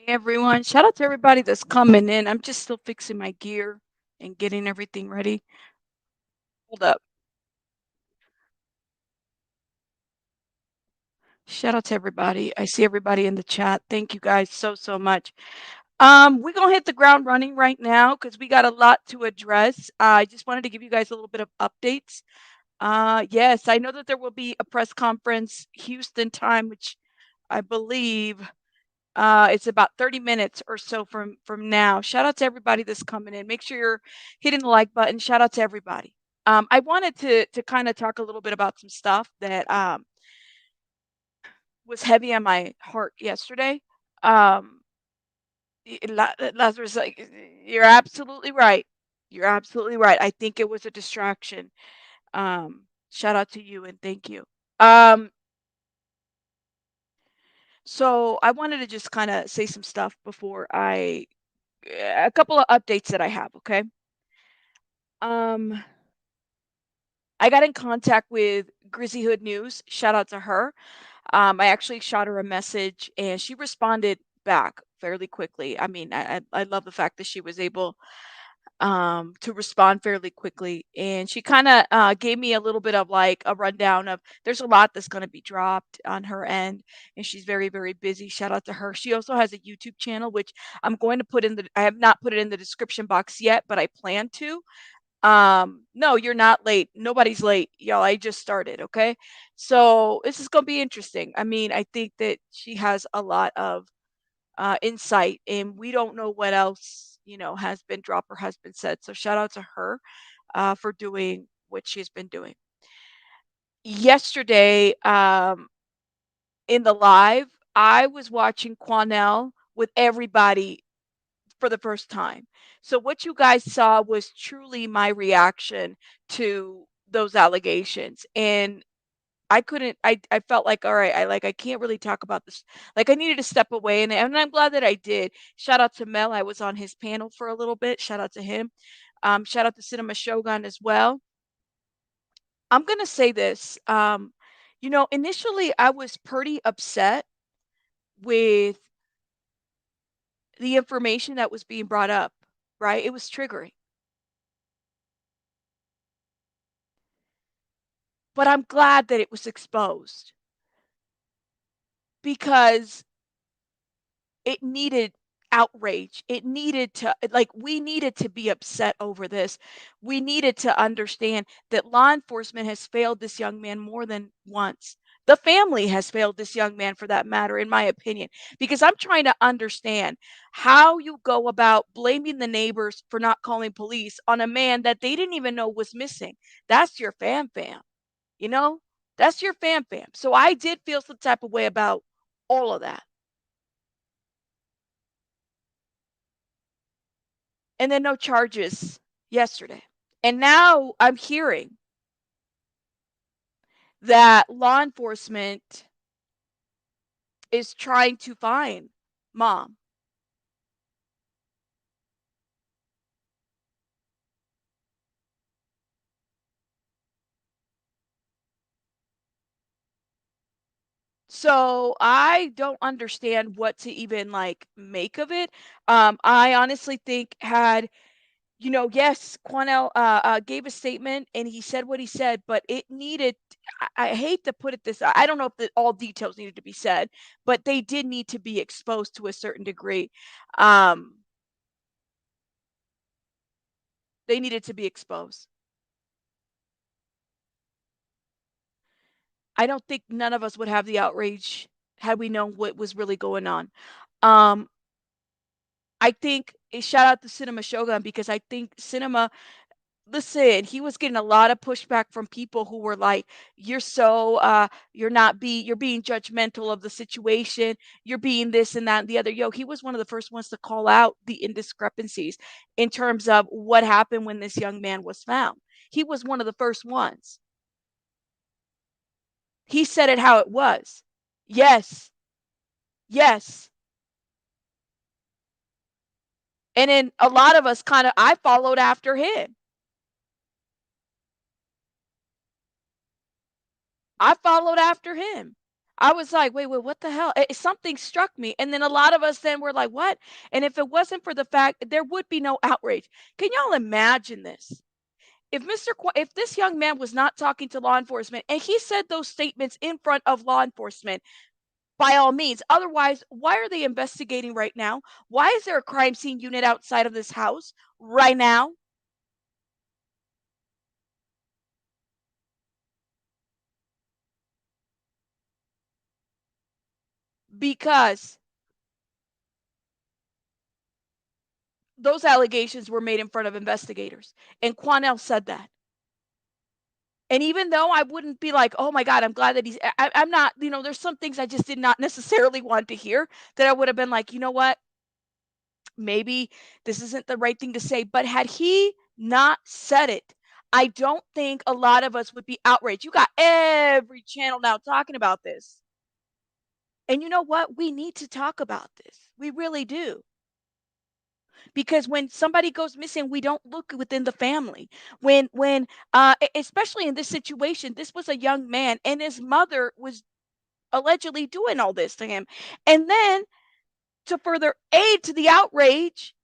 Hey everyone, shout out to everybody that's coming in. I'm just still fixing my gear and getting everything ready. Hold up. Shout out to everybody. I see everybody in the chat. Thank you guys so much. We're gonna hit the ground running right now because we got a lot to address. I just wanted to give you guys a little bit of updates. Yes, I know that there will be a press conference Houston time, which I believe it's about 30 minutes or so from now. Shout out to everybody that's coming in. Make sure you're hitting the like button. Shout out to everybody. I wanted to kind of talk a little bit about some stuff that was heavy on my heart yesterday. Um, Lazarus, like, you're absolutely right. You're absolutely right. I think it was a distraction. Shout out to you and thank you. Um, so I wanted to just kind of say some stuff before a couple of updates that I have. Okay. Um, I got in contact with Grizzy Hood News. Shout out to her. I actually shot her a message and she responded back fairly quickly. I mean, I love the fact that she was able to respond fairly quickly. And she kind of gave me a little bit of like a rundown of there's a lot that's going to be dropped on her end. And she's very busy. Shout out to her. She also has a YouTube channel, which I'm going to put in I have not put it in the description box yet, but I plan to. No, you're not late. Nobody's late, y'all. I just started, okay? So this is gonna be interesting. I mean, I think that she has a lot of insight, and we don't know what else, has been dropped or has been said. So shout out to her for doing what she's been doing. Yesterday, in the live, I was watching Quanell with everybody for the first time. So what you guys saw was truly my reaction to those allegations. And I felt like, all right, I can't really talk about this. Like I needed to step away and I'm glad that I did. Shout out to Mel. I was on his panel for a little bit. Shout out to him. Shout out to Cinema Shogun as well. I'm gonna say this. Initially I was pretty upset with the information that was being brought up, right? It was triggering. But I'm glad that it was exposed because it needed outrage. It needed to, like, we needed to be upset over this. We needed to understand that law enforcement has failed this young man more than once. The family has failed this young man for that matter, in my opinion, because I'm trying to understand how you go about blaming the neighbors for not calling police on a man that they didn't even know was missing. That's your fam. You know? That's your fam. So I did feel some type of way about all of that. And then no charges yesterday. And now I'm hearing that law enforcement is trying to find mom. So I don't understand what to even like make of it. I honestly think had yes, Quanell gave a statement and he said what he said, but it needed, I hate to put it this, I don't know if all details needed to be said, but they did need to be exposed to a certain degree. Um, they needed to be exposed. I don't think none of us would have the outrage had we known what was really going on. Um, I think a shout out to Cinema Shogun because I think Cinema, listen, he was getting a lot of pushback from people who were like, "You're so you're being judgmental of the situation. You're being this and that and the other." Yo, he was one of the first ones to call out the indiscrepancies in terms of what happened when this young man was found. He was one of the first ones. He said it how it was. Yes. Yes. And then a lot of us kind of I followed after him. I followed after him. I was like, "Wait, wait, what the hell?" Something struck me, and then a lot of us then were like, "What?" And if it wasn't for the fact, there would be no outrage. Can y'all imagine this? If this young man was not talking to law enforcement and he said those statements in front of law enforcement, by all means. Otherwise, why are they investigating right now? Why is there a crime scene unit outside of this house right now? Because those allegations were made in front of investigators. And Quanell said that. And even though I wouldn't be like, oh my God, I'm glad that I'm not, there's some things I just did not necessarily want to hear that I would have been like, you know what? Maybe this isn't the right thing to say. But had he not said it, I don't think a lot of us would be outraged. You got every channel now talking about this. And you know what? We need to talk about this. We really do. Because when somebody goes missing, we don't look within the family. Especially in this situation, this was a young man and his mother was allegedly doing all this to him. And then to further aid to the outrage,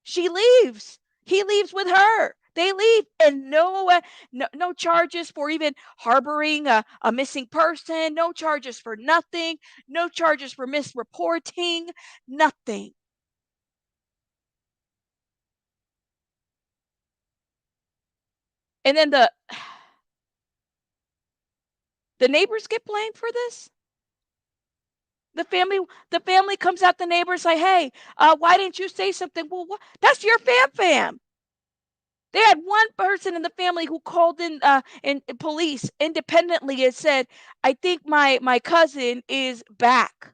she leaves. He leaves with her. They leave, and no charges for even harboring a missing person, no charges for nothing, no charges for misreporting, nothing. And then the neighbors get blamed for this. The family the family comes at the neighbors like, "Hey, why didn't you say something?" Well, that's your fam. They had one person in the family who called in police independently and said, "I think my cousin is back."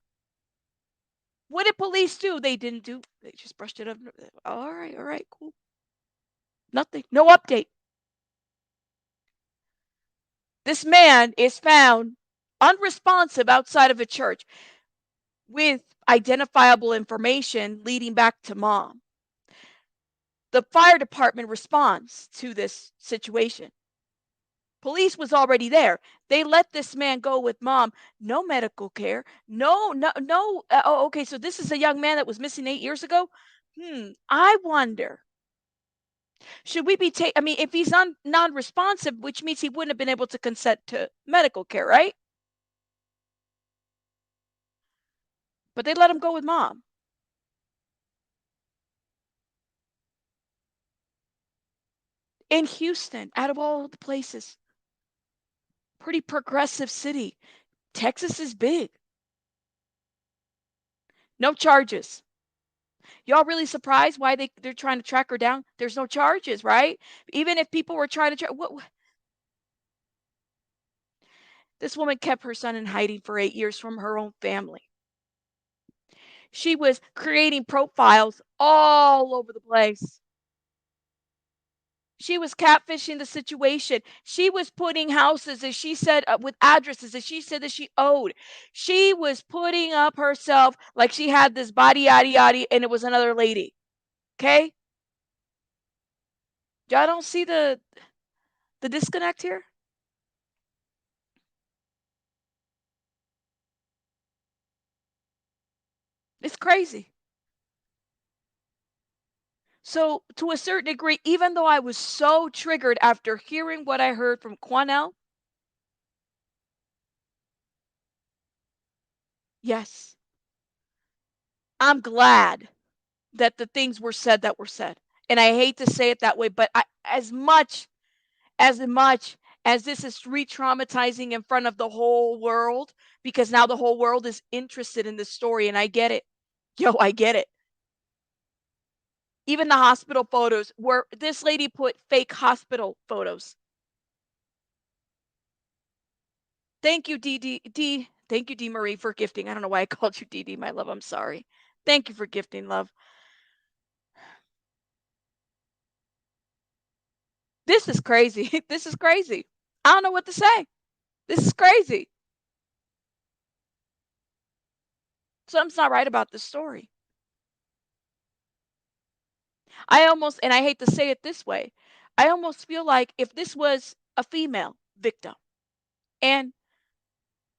What did police do? They didn't do. They just brushed it up. All right, cool. Nothing. No update. This man is found unresponsive outside of a church with identifiable information leading back to mom. The fire department responds to this situation. Police was already there. They let this man go with mom. No medical care. No, no, no. Oh, okay. So this is a young man that was missing 8 years ago. I wonder. Should we be I mean, if he's non-responsive, which means he wouldn't have been able to consent to medical care, right? But they let him go with mom in Houston, out of all the places. Pretty progressive city. Texas is big. No charges. Y'all really surprised why they're trying to track her down? There's no charges, right? Even if people were trying to track, this woman kept her son in hiding for 8 years from her own family. She was creating profiles all over the place. She was catfishing the situation. She was putting houses, as she said, with addresses that she said that she owed. She was putting up herself like she had this body, yaddy, yaddy, and it was another lady. Okay? Y'all don't see the disconnect here? It's crazy. So, to a certain degree, even though I was so triggered after hearing what I heard from Quanell, yes, I'm glad that the things were said that were said. And I hate to say it that way, but as much as this is re-traumatizing in front of the whole world, because now the whole world is interested in this story, and I get it. Yo, I get it. Even the hospital photos where this lady put fake hospital photos. Thank you, D. Thank you, D. Marie, for gifting. I don't know why I called you DD, my love. I'm sorry. Thank you for gifting, love. This is crazy. This is crazy. I don't know what to say. This is crazy. Something's not right about this story. And I hate to say it this way, I almost feel like if this was a female victim and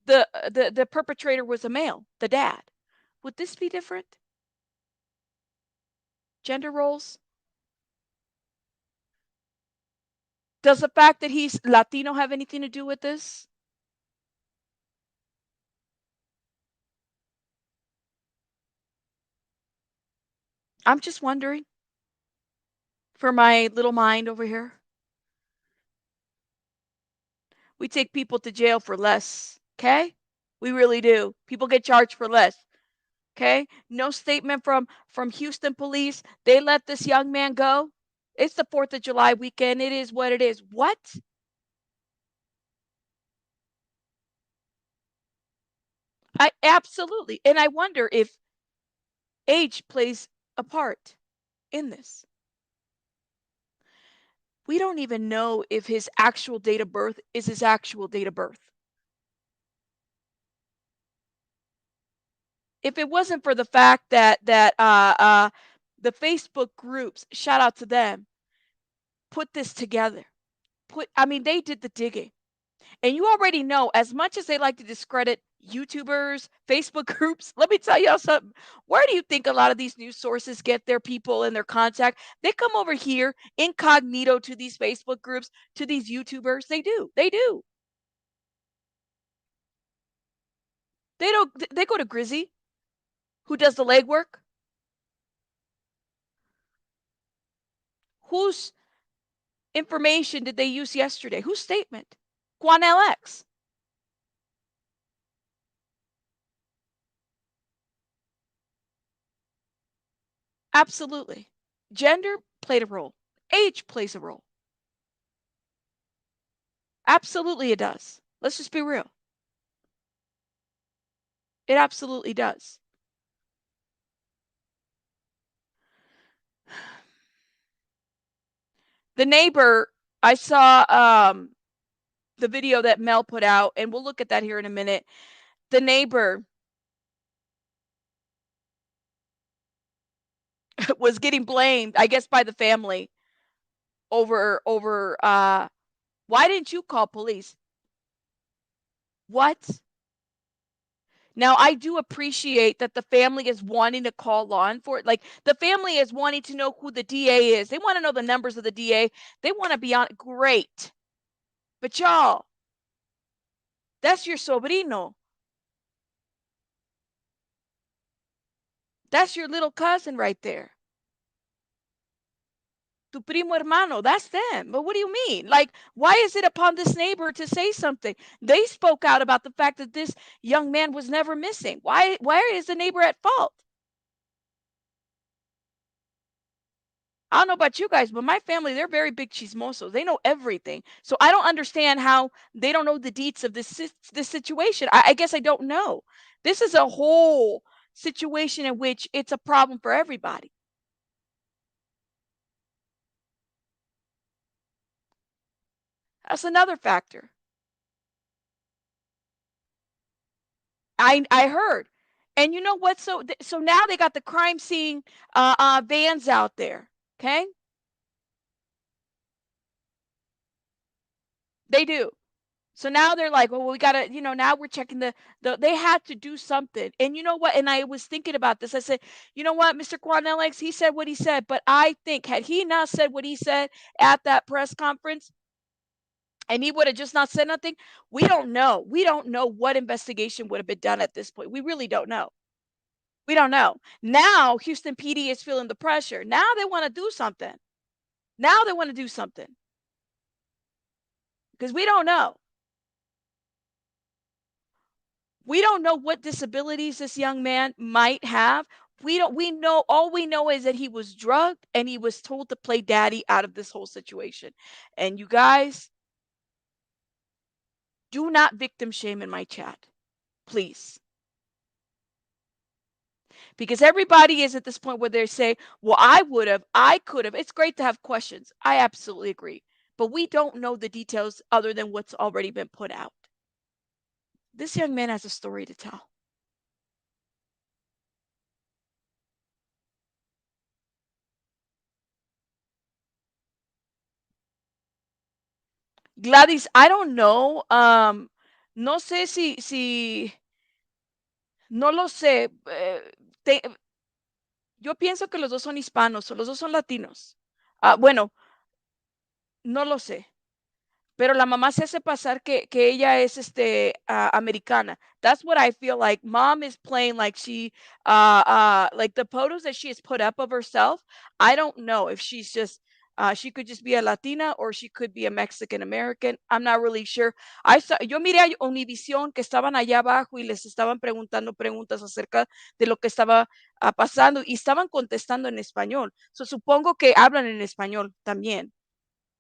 the perpetrator was a male, the dad. Would this be different? Gender roles? Does the fact that he's Latino have anything to do with this? I'm just wondering for my little mind over here. We take people to jail for less, okay? We really do. People get charged for less, okay? No statement from Houston police. They let this young man go. It's the 4th of July weekend. It is what it is. What? I absolutely. And I wonder if age plays a part in this. We don't even know if his actual date of birth is his actual date of birth. If it wasn't for the fact that the Facebook groups, shout out to them, put this together. I mean, they did the digging. And you already know, as much as they like to discredit YouTubers, Facebook groups, let me tell y'all something. Where do you think a lot of these news sources get their people and their contact? They come over here incognito to these Facebook groups, to these YouTubers. They do. They do. They don't they go to Grizzy, who does the legwork. Whose information did they use yesterday? Whose statement? Quanell X. Absolutely. Gender played a role. Age plays a role. Absolutely it does. Let's just be real. It absolutely does. The neighbor, I saw the video that Mel put out, and we'll look at that here in a minute. The neighbor was getting blamed, I guess, by the family over why didn't you call police? What? Now, I do appreciate that the family is wanting to call law enforcement. Like, the family is wanting to know who the DA is. They want to know the numbers of the DA. They want to be on. Great. But y'all, that's your sobrino. That's your little cousin right there. Tu primo hermano, that's them. But what do you mean? Like, why is it upon this neighbor to say something? They spoke out about the fact that this young man was never missing. Why is the neighbor at fault? I don't know about you guys, but my family, they're very big chismosos. They know everything. So I don't understand how they don't know the deets of this situation. I guess I don't know. This is a whole situation in which it's a problem for everybody. That's another factor. I heard. And you know what? So now they got the crime scene vans out there. Okay? They do. So now they're like, well, we gotta, now we're checking they had to do something. And you know what? And I was thinking about this. I said, you know what, Mr. Quanell X, he said what he said, but I think had he not said what he said at that press conference, and he would have just not said nothing, we don't know. We don't know what investigation would have been done at this point. We really don't know. We don't know. Now Houston PD is feeling the pressure. Now they want to do something. Now they want to do something because we don't know. We don't know what disabilities this young man might have. We know all we know is that he was drugged and he was told to play daddy out of this whole situation. And you guys, do not victim shame in my chat. Please. Because everybody is at this point where they say, "Well, I would have, I could have." It's great to have questions. I absolutely agree. But we don't know the details other than what's already been put out. This young man has a story to tell. Gladys, I don't know. No sé si no lo sé. Yo pienso que los dos son hispanos o los dos son latinos. Bueno, no lo sé. Pero la mamá se hace pasar que ella es americana. That's what I feel like. Mom is playing like she like the photos that she has put up of herself. I don't know if she's just she could just be a Latina or she could be a Mexican American. I'm not really sure. Yo miré a Univision que estaban allá abajo y les estaban preguntando preguntas acerca de lo que estaba pasando y estaban contestando en español. So, supongo que hablan en español también.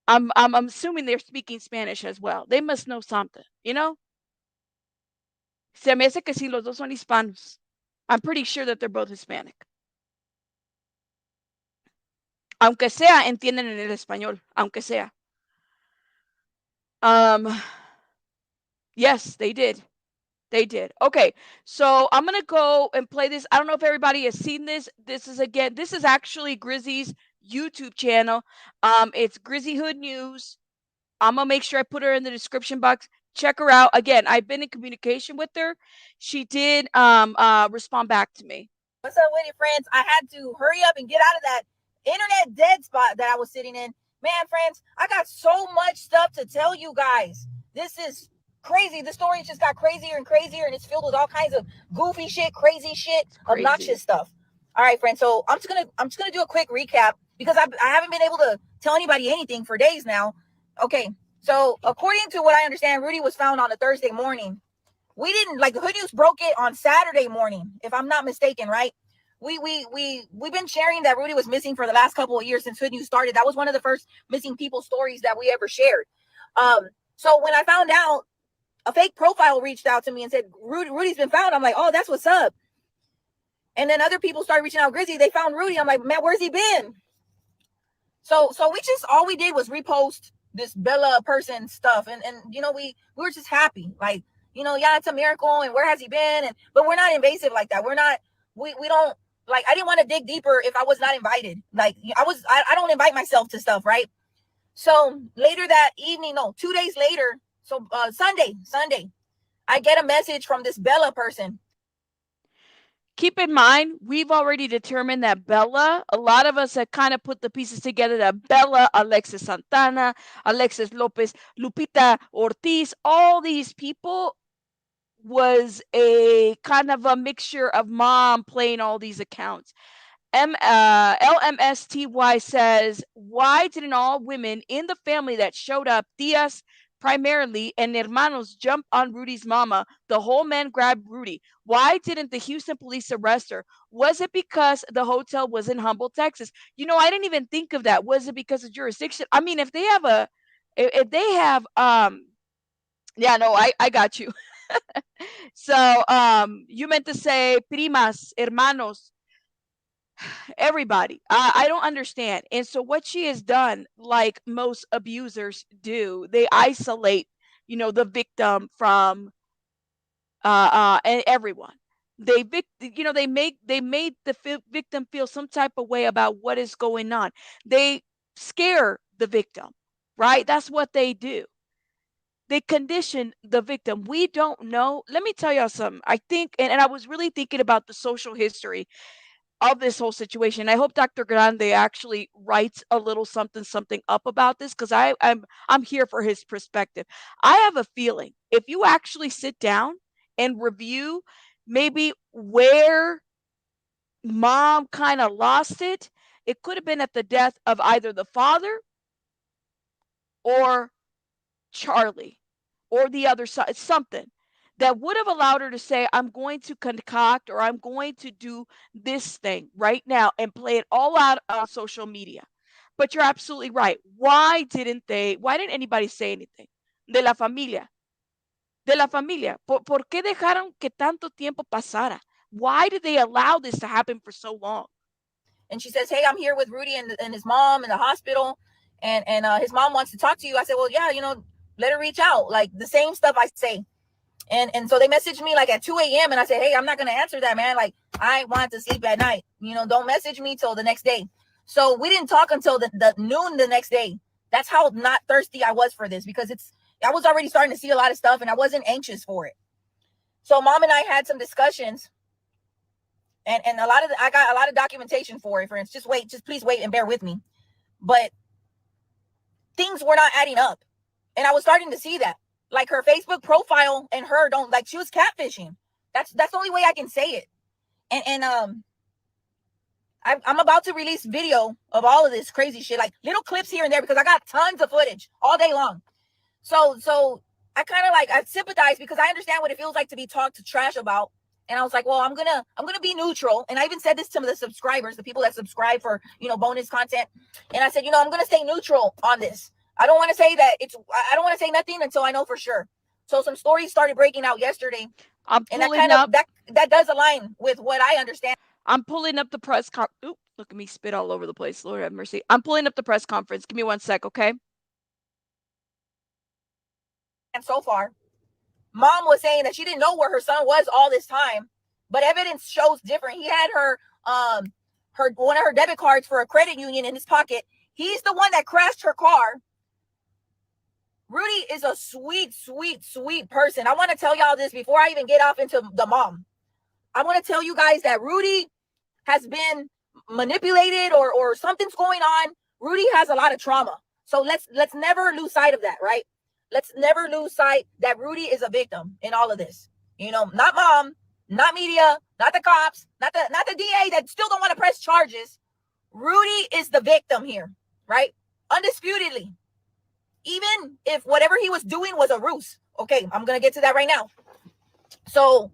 I'm assuming they're speaking Spanish as well. They must know something, you know? Se me hace que sí, los dos son hispanos. I'm pretty sure that they're both Hispanic. Aunque sea, entienden en el español. Aunque sea. Um, yes, they did. They did. Okay, so I'm gonna go and play this. I don't know if everybody has seen this. This is actually Grizzy's YouTube channel. It's Grizzy Hood News. I'm gonna make sure I put her in the description box. Check her out. Again, I've been in communication with her. She did respond back to me. What's up with it, friends? I had to hurry up and get out of that internet dead spot that I was sitting in. Man, friends, I got so much stuff to tell you guys. This is crazy. The story just got crazier and crazier, and it's filled with all kinds of goofy shit, crazy shit, obnoxious stuff. All right, friends. So I'm just gonna do a quick recap because I haven't been able to tell anybody anything for days now. Okay, so according to what I understand, Rudy was found on a Thursday morning. We didn't, like, the Hood News broke it on Saturday morning, if I'm not mistaken, right? We've been sharing that Rudy was missing for the last couple of years since Hood News started. That was one of the first missing people stories that we ever shared. So when I found out, a fake profile reached out to me and said, Rudy's been found. I'm like, oh, that's what's up. And then other people started reaching out. Grizzy, they found Rudy. I'm like, man, where's he been? So we just, all we did was repost this Bella person stuff. And you know, we were just happy. Like, you know, yeah, it's a miracle. And where has he been? But we're not invasive like that. We're not, we don't, like, I didn't want to dig deeper if I was not invited. Like, I don't invite myself to stuff, right? So later that evening, no, 2 days later, so Sunday, I get a message from this Bella person. Keep in mind, we've already determined that Bella, a lot of us have kind of put the pieces together that Bella, Alexis Santana, Alexis Lopez, Lupita Ortiz, all these people was a kind of a mixture of mom playing all these accounts. LMSTY says, why didn't all women in the family that showed up, tias primarily, and hermanos, jump on Rudy's mama? The whole man grabbed Rudy. Why didn't the Houston police arrest her? Was it because the hotel was in Humboldt, Texas? You know, I didn't even think of that. Was it because of jurisdiction? I mean, if they have yeah, no, I got you. So you meant to say primas, hermanos, everybody. I don't understand. And so what she has done, like most abusers do, they isolate, you know, the victim from and everyone. They made the victim feel some type of way about what is going on. They scare the victim, right? That's what they do. They condition the victim. We don't know. Let me tell y'all something. I think, and I was really thinking about the social history of this whole situation. I hope Dr. Grande actually writes a little something up about this because I'm here for his perspective. I have a feeling if you actually sit down and review maybe where mom kind of lost it could have been at the death of either the father or Charlie or the other side, something that would have allowed her to say, I'm going to concoct or I'm going to do this thing right now and play it all out on social media. But you're absolutely right. Why didn't anybody say anything? De la familia. De la familia. ¿Por qué dejaron que tanto tiempo pasara? Why did they allow this to happen for so long? And she says, hey, I'm here with Rudy and his mom in the hospital. And his mom wants to talk to you. I said, well, yeah, you know, let her reach out. Like the same stuff I say. And so they messaged me like at 2 a.m. And I said, hey, I'm not going to answer that, man. Like, I want to sleep at night. You know, don't message me till the next day. So we didn't talk until the noon the next day. That's how not thirsty I was for this, because it's I was already starting to see a lot of stuff, and I wasn't anxious for it. So mom and I had some discussions, and I got a lot of documentation for it, friends. Just please wait and bear with me. But things were not adding up, and I was starting to see that. Like her Facebook profile and her don't, like, she was catfishing. That's the only way I can say it. And I'm about to release video of all of this crazy shit, like little clips here and there, because I got tons of footage all day long. So I kind of I sympathize, because I understand what it feels like to be talked to trash about. And I was like, well, I'm gonna be neutral. And I even said this to the subscribers, the people that subscribe for, bonus content. And I said, I'm gonna stay neutral on this. I don't want to say that I don't want to say nothing until I know for sure. So some stories started breaking out yesterday. I'm pulling and up. That does align with what I understand. I'm pulling up the press Oop, look at me spit all over the place. Lord have mercy. I'm pulling up the press conference. Give me 1 sec, okay? And so far, mom was saying that she didn't know where her son was all this time, but evidence shows different. He had her one of her debit cards for a credit union in his pocket. He's the one that crashed her car. Rudy is a sweet, sweet, sweet person. I want to tell y'all this before I even get off into the mom. I want to tell you guys that Rudy has been manipulated, or something's going on. Rudy has a lot of trauma. So let's never lose sight of that, right? Let's never lose sight that Rudy is a victim in all of this. Not mom, not media, not the cops, not the DA that still don't want to press charges. Rudy is the victim here, right? Undisputedly. Even if whatever he was doing was a ruse. Okay, I'm going to get to that right now. So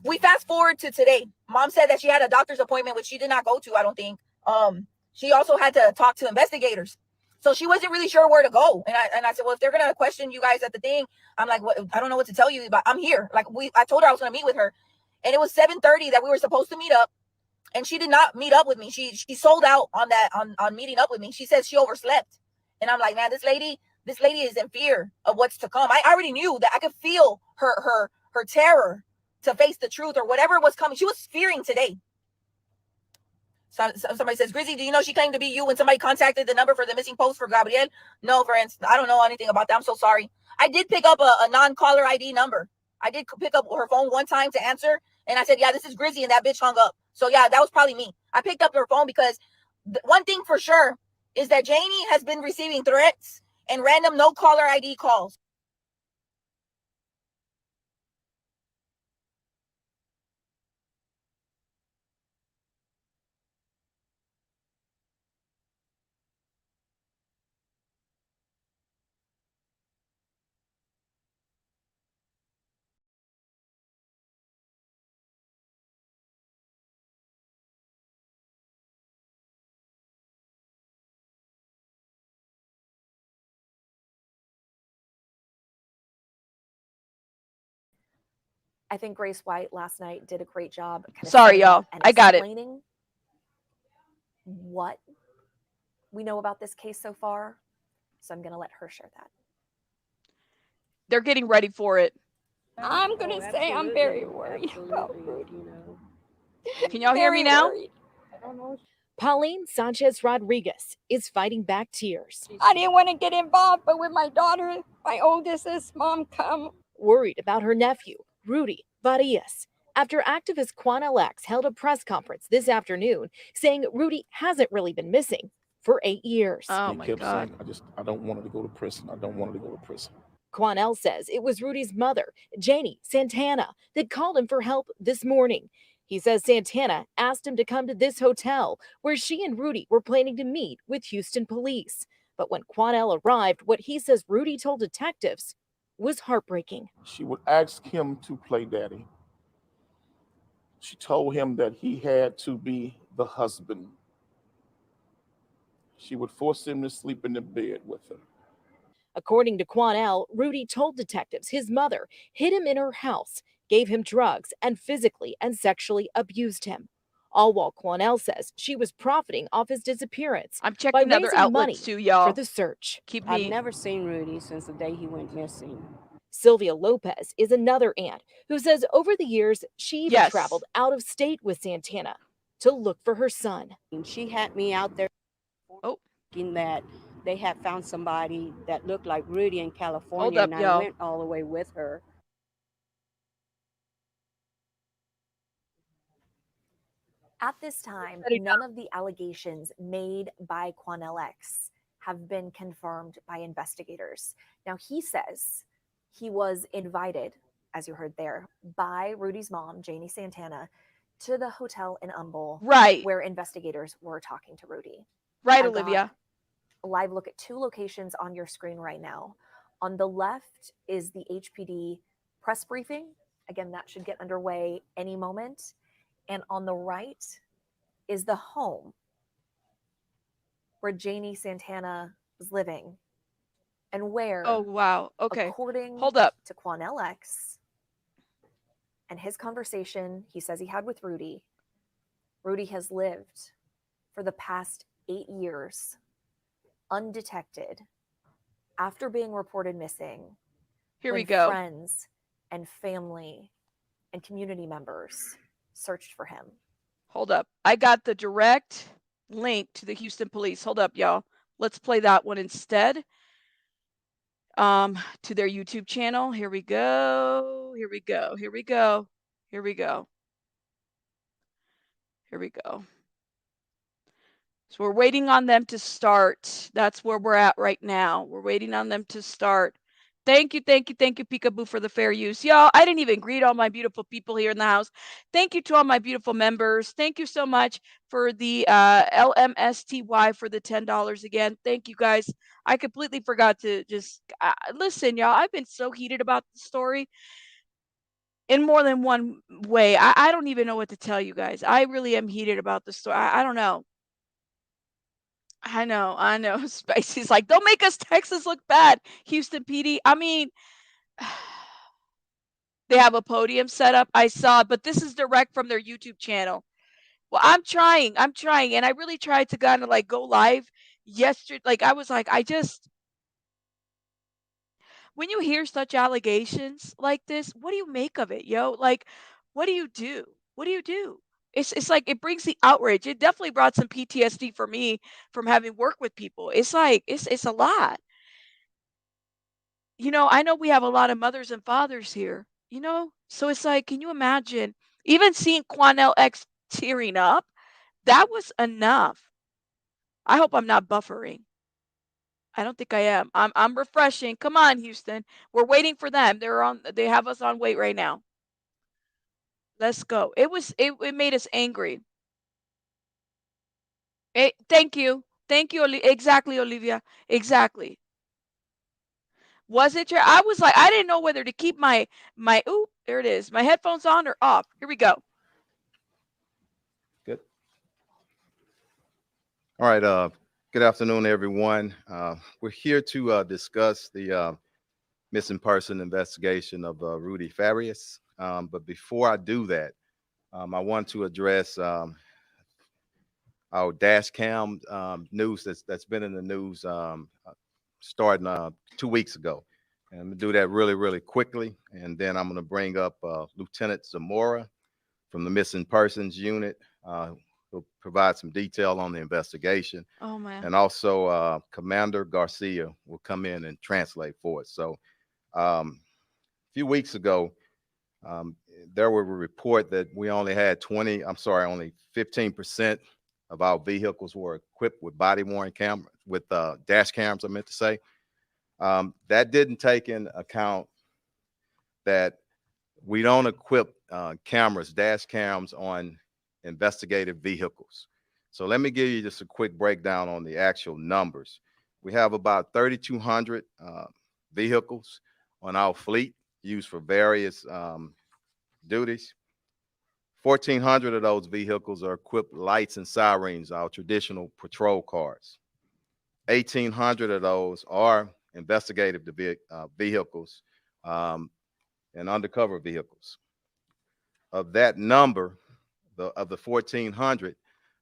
we fast forward to today. Mom said that she had a doctor's appointment, which she did not go to, I don't think. She also had to talk to investigators. So she wasn't really sure where to go. And I said, well, if they're going to question you guys at the thing, I'm like, what? I don't know what to tell you, but I'm here. I told her I was going to meet with her. And it was 7:30 that we were supposed to meet up. And she did not meet up with me. She sold out on meeting up with me. She says she overslept. And I'm like, man, this lady is in fear of what's to come. I already knew that. I could feel her terror to face the truth or whatever was coming. She was fearing today. So somebody says, Grizzy, do you know she claimed to be you when somebody contacted the number for the missing post for Gabriel? No, friends, I don't know anything about that. I'm so sorry. I did pick up a non-caller ID number. I did pick up her phone one time to answer. And I said, yeah, this is Grizzy. And that bitch hung up. So yeah, that was probably me. I picked up her phone because one thing for sure is that Janie has been receiving threats and random no-caller ID calls. I think Grace White last night did a great job. Sorry, y'all. I got it. What we know about this case so far. So I'm going to let her share that. They're getting ready for it. I'm going to say I'm very worried about Rudy. Can y'all hear me now? Pauline Sanchez Rodriguez is fighting back tears. I didn't want to get involved, but with my daughter, my oldest, says, Mom, come. Worried about her nephew, Rudy FARIAS, after activist Quanell X held a press conference this afternoon saying Rudy hasn't really been missing for 8 years. Oh my God. Saying, I don't want her to go to prison. I don't want her to go to prison. Quanell says it was Rudy's mother, Janine Santana, that called him for help this morning. He says Santana asked him to come to this hotel where she and Rudy were planning to meet with Houston police. But when Quanell arrived, what he says Rudy told detectives was heartbreaking. She would ask him to play daddy. She told him that he had to be the husband. She would force him to sleep in the bed with her. According to Quanell, Rudy told detectives his mother hid him in her house, gave him drugs, and physically and sexually abused him. All while Quanell says she was profiting off his disappearance. I'm checking other outlets too, y'all. For the search. I've never seen Rudy since the day he went missing. Sylvia Lopez is another aunt who says over the years she even traveled out of state with Santana to look for her son. And she had me out there thinking that they had found somebody that looked like Rudy in Hold California, up, and I y'all. went all the way with her. At this time, Shut it none of the allegations made by Quanell X have been confirmed by investigators. Now, he says he was invited, as you heard there, by Rudy's mom, Janine Santana, to the hotel in Humble down. Right. where investigators were talking to Rudy. Right, I've got Olivia. a live look at two locations on your screen right now. On the left is the HPD press briefing. Again, that should get underway any moment. And on the right is the home where Janine Santana was living and where, Oh, wow. Okay. according Hold up. to Quanell X and his conversation he says he had with Rudy, Rudy has lived for the past 8 years undetected after being reported missing. Here when we go. friends and family and community members searched for him. Hold up. I got the direct link to the Houston police. Hold up, y'all. Let's play that one instead. To their YouTube channel. Here we go. Here we go. Here we go. Here we go. Here we go. So we're waiting on them to start. That's where we're at right now. We're waiting on them to start. Thank you, Peekaboo, for the fair use. Y'all, I didn't even greet all my beautiful people here in the house. Thank you to all my beautiful members. Thank you so much for the LMSTY for the $10 again. Thank you, guys. I completely forgot to just listen, y'all. I've been so heated about the story in more than one way. I don't even know what to tell you guys. I really am heated about the story. I don't know. I know. Spicy's like, don't make us Texas look bad, Houston PD. I mean, they have a podium set up. I saw it, but this is direct from their YouTube channel. Well, I'm trying, and I really tried to kind of like go live yesterday. Like, I was like, when you hear such allegations like this, what do you make of it, yo? Like, what do you do? What do you do? It's like it brings the outrage. It definitely brought some PTSD for me from having worked with people. It's like it's a lot. I know we have a lot of mothers and fathers here, So it's like, can you imagine even seeing Quanell X tearing up? That was enough. I hope I'm not buffering. I don't think I am. I'm refreshing. Come on, Houston. We're waiting for them. They have us on wait right now. Let's go. It made us angry. Thank you. Thank you, exactly, Olivia. Exactly. Was it your I was like, I didn't know whether to keep my oop, there it is. My headphones on or off. Here we go. Good. All right. Good afternoon, everyone. We're here to discuss the missing person investigation of Rudy FARIAS. But before I do that, I want to address our dash cam news that's been in the news starting 2 weeks ago. And I'm gonna do that really, really quickly. And then I'm gonna bring up Lieutenant Zamora from the Missing Persons Unit, who'll provide some detail on the investigation. Oh man. And also Commander Garcia will come in and translate for us. So a few weeks ago, there were a report that we only had only 15% of our vehicles were equipped with body-worn camera, with dash cams, I meant to say. That didn't take in account that we don't equip dash cams on investigative vehicles. So let me give you just a quick breakdown on the actual numbers. We have about 3,200 vehicles on our fleet used for various duties. 1,400 of those vehicles are equipped with lights and sirens, our traditional patrol cars. 1,800 of those are investigative vehicles and undercover vehicles. Of that number, of the 1,400,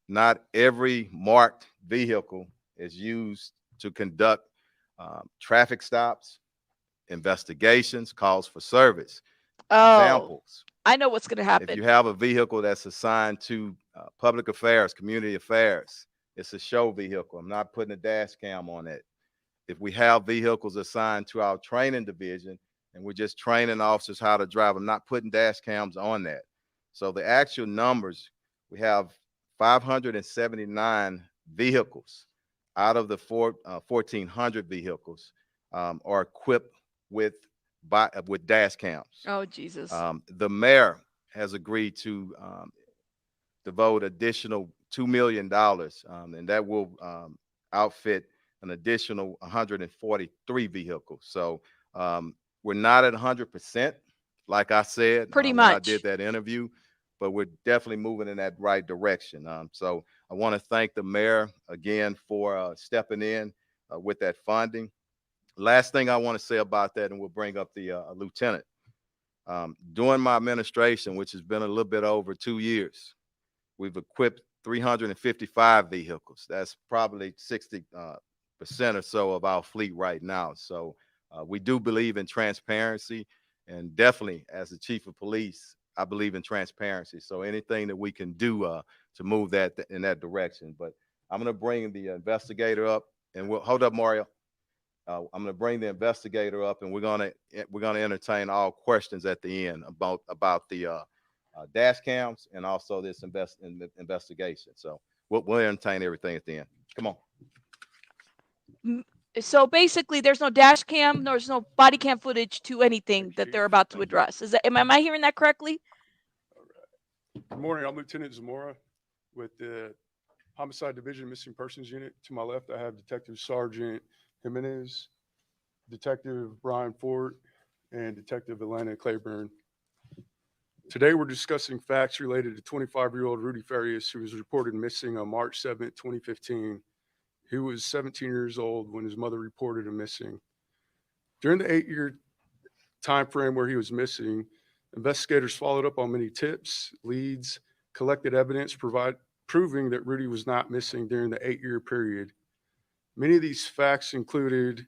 not every marked vehicle is used to conduct traffic stops, investigations, calls for service. Oh, Examples. I know what's going to happen. If you have a vehicle that's assigned to public affairs, community affairs, it's a show vehicle. I'm not putting a dash cam on it. if we have vehicles assigned to our training division and we're just training officers how to drive them, not putting dash cams on that. So the actual numbers, we have 579 vehicles out of the 1,400 vehicles are equipped with dash cams. Oh, Jesus. The mayor has agreed to devote additional $2 million, and that will outfit an additional 143 vehicles. So we're not at 100%, like I said, Pretty when I much. did that interview, but we're definitely moving in that right direction. So I want to thank the mayor again for stepping in with that funding. Last thing I want to say about that, and we'll bring up the lieutenant. During my administration, which has been a little bit over 2 years, we've equipped 355 vehicles. That's probably 60% or so of our fleet right now. So we do believe in transparency, and definitely as the chief of police, I believe in transparency. So anything that we can do to move that in that direction. But I'm going to bring the investigator up, and we'll hold up, Mario. I'm going to bring the investigator up, and we're going to entertain all questions at the end about the dash cams and also this investigation. So we'll entertain everything at the end. Come on. So basically, there's no dash cam, there's no body cam footage to anything that they're about to address. Is that, am I hearing that correctly? All right. Good morning. I'm Lieutenant Zamora with the Homicide Division Missing Persons Unit. To my left, I have Detective Sergeant Jimenez, Detective Brian Ford, and Detective Atlanta Claiborne. Today, we're discussing facts related to 25-year-old Rudy FARIAS, who was reported missing on March 7, 2015. He was 17 years old when his mother reported him missing. During the 8-year time frame where he was missing, investigators followed up on many tips, leads, collected evidence proving that Rudy was not missing during the 8-year period. Many of these facts included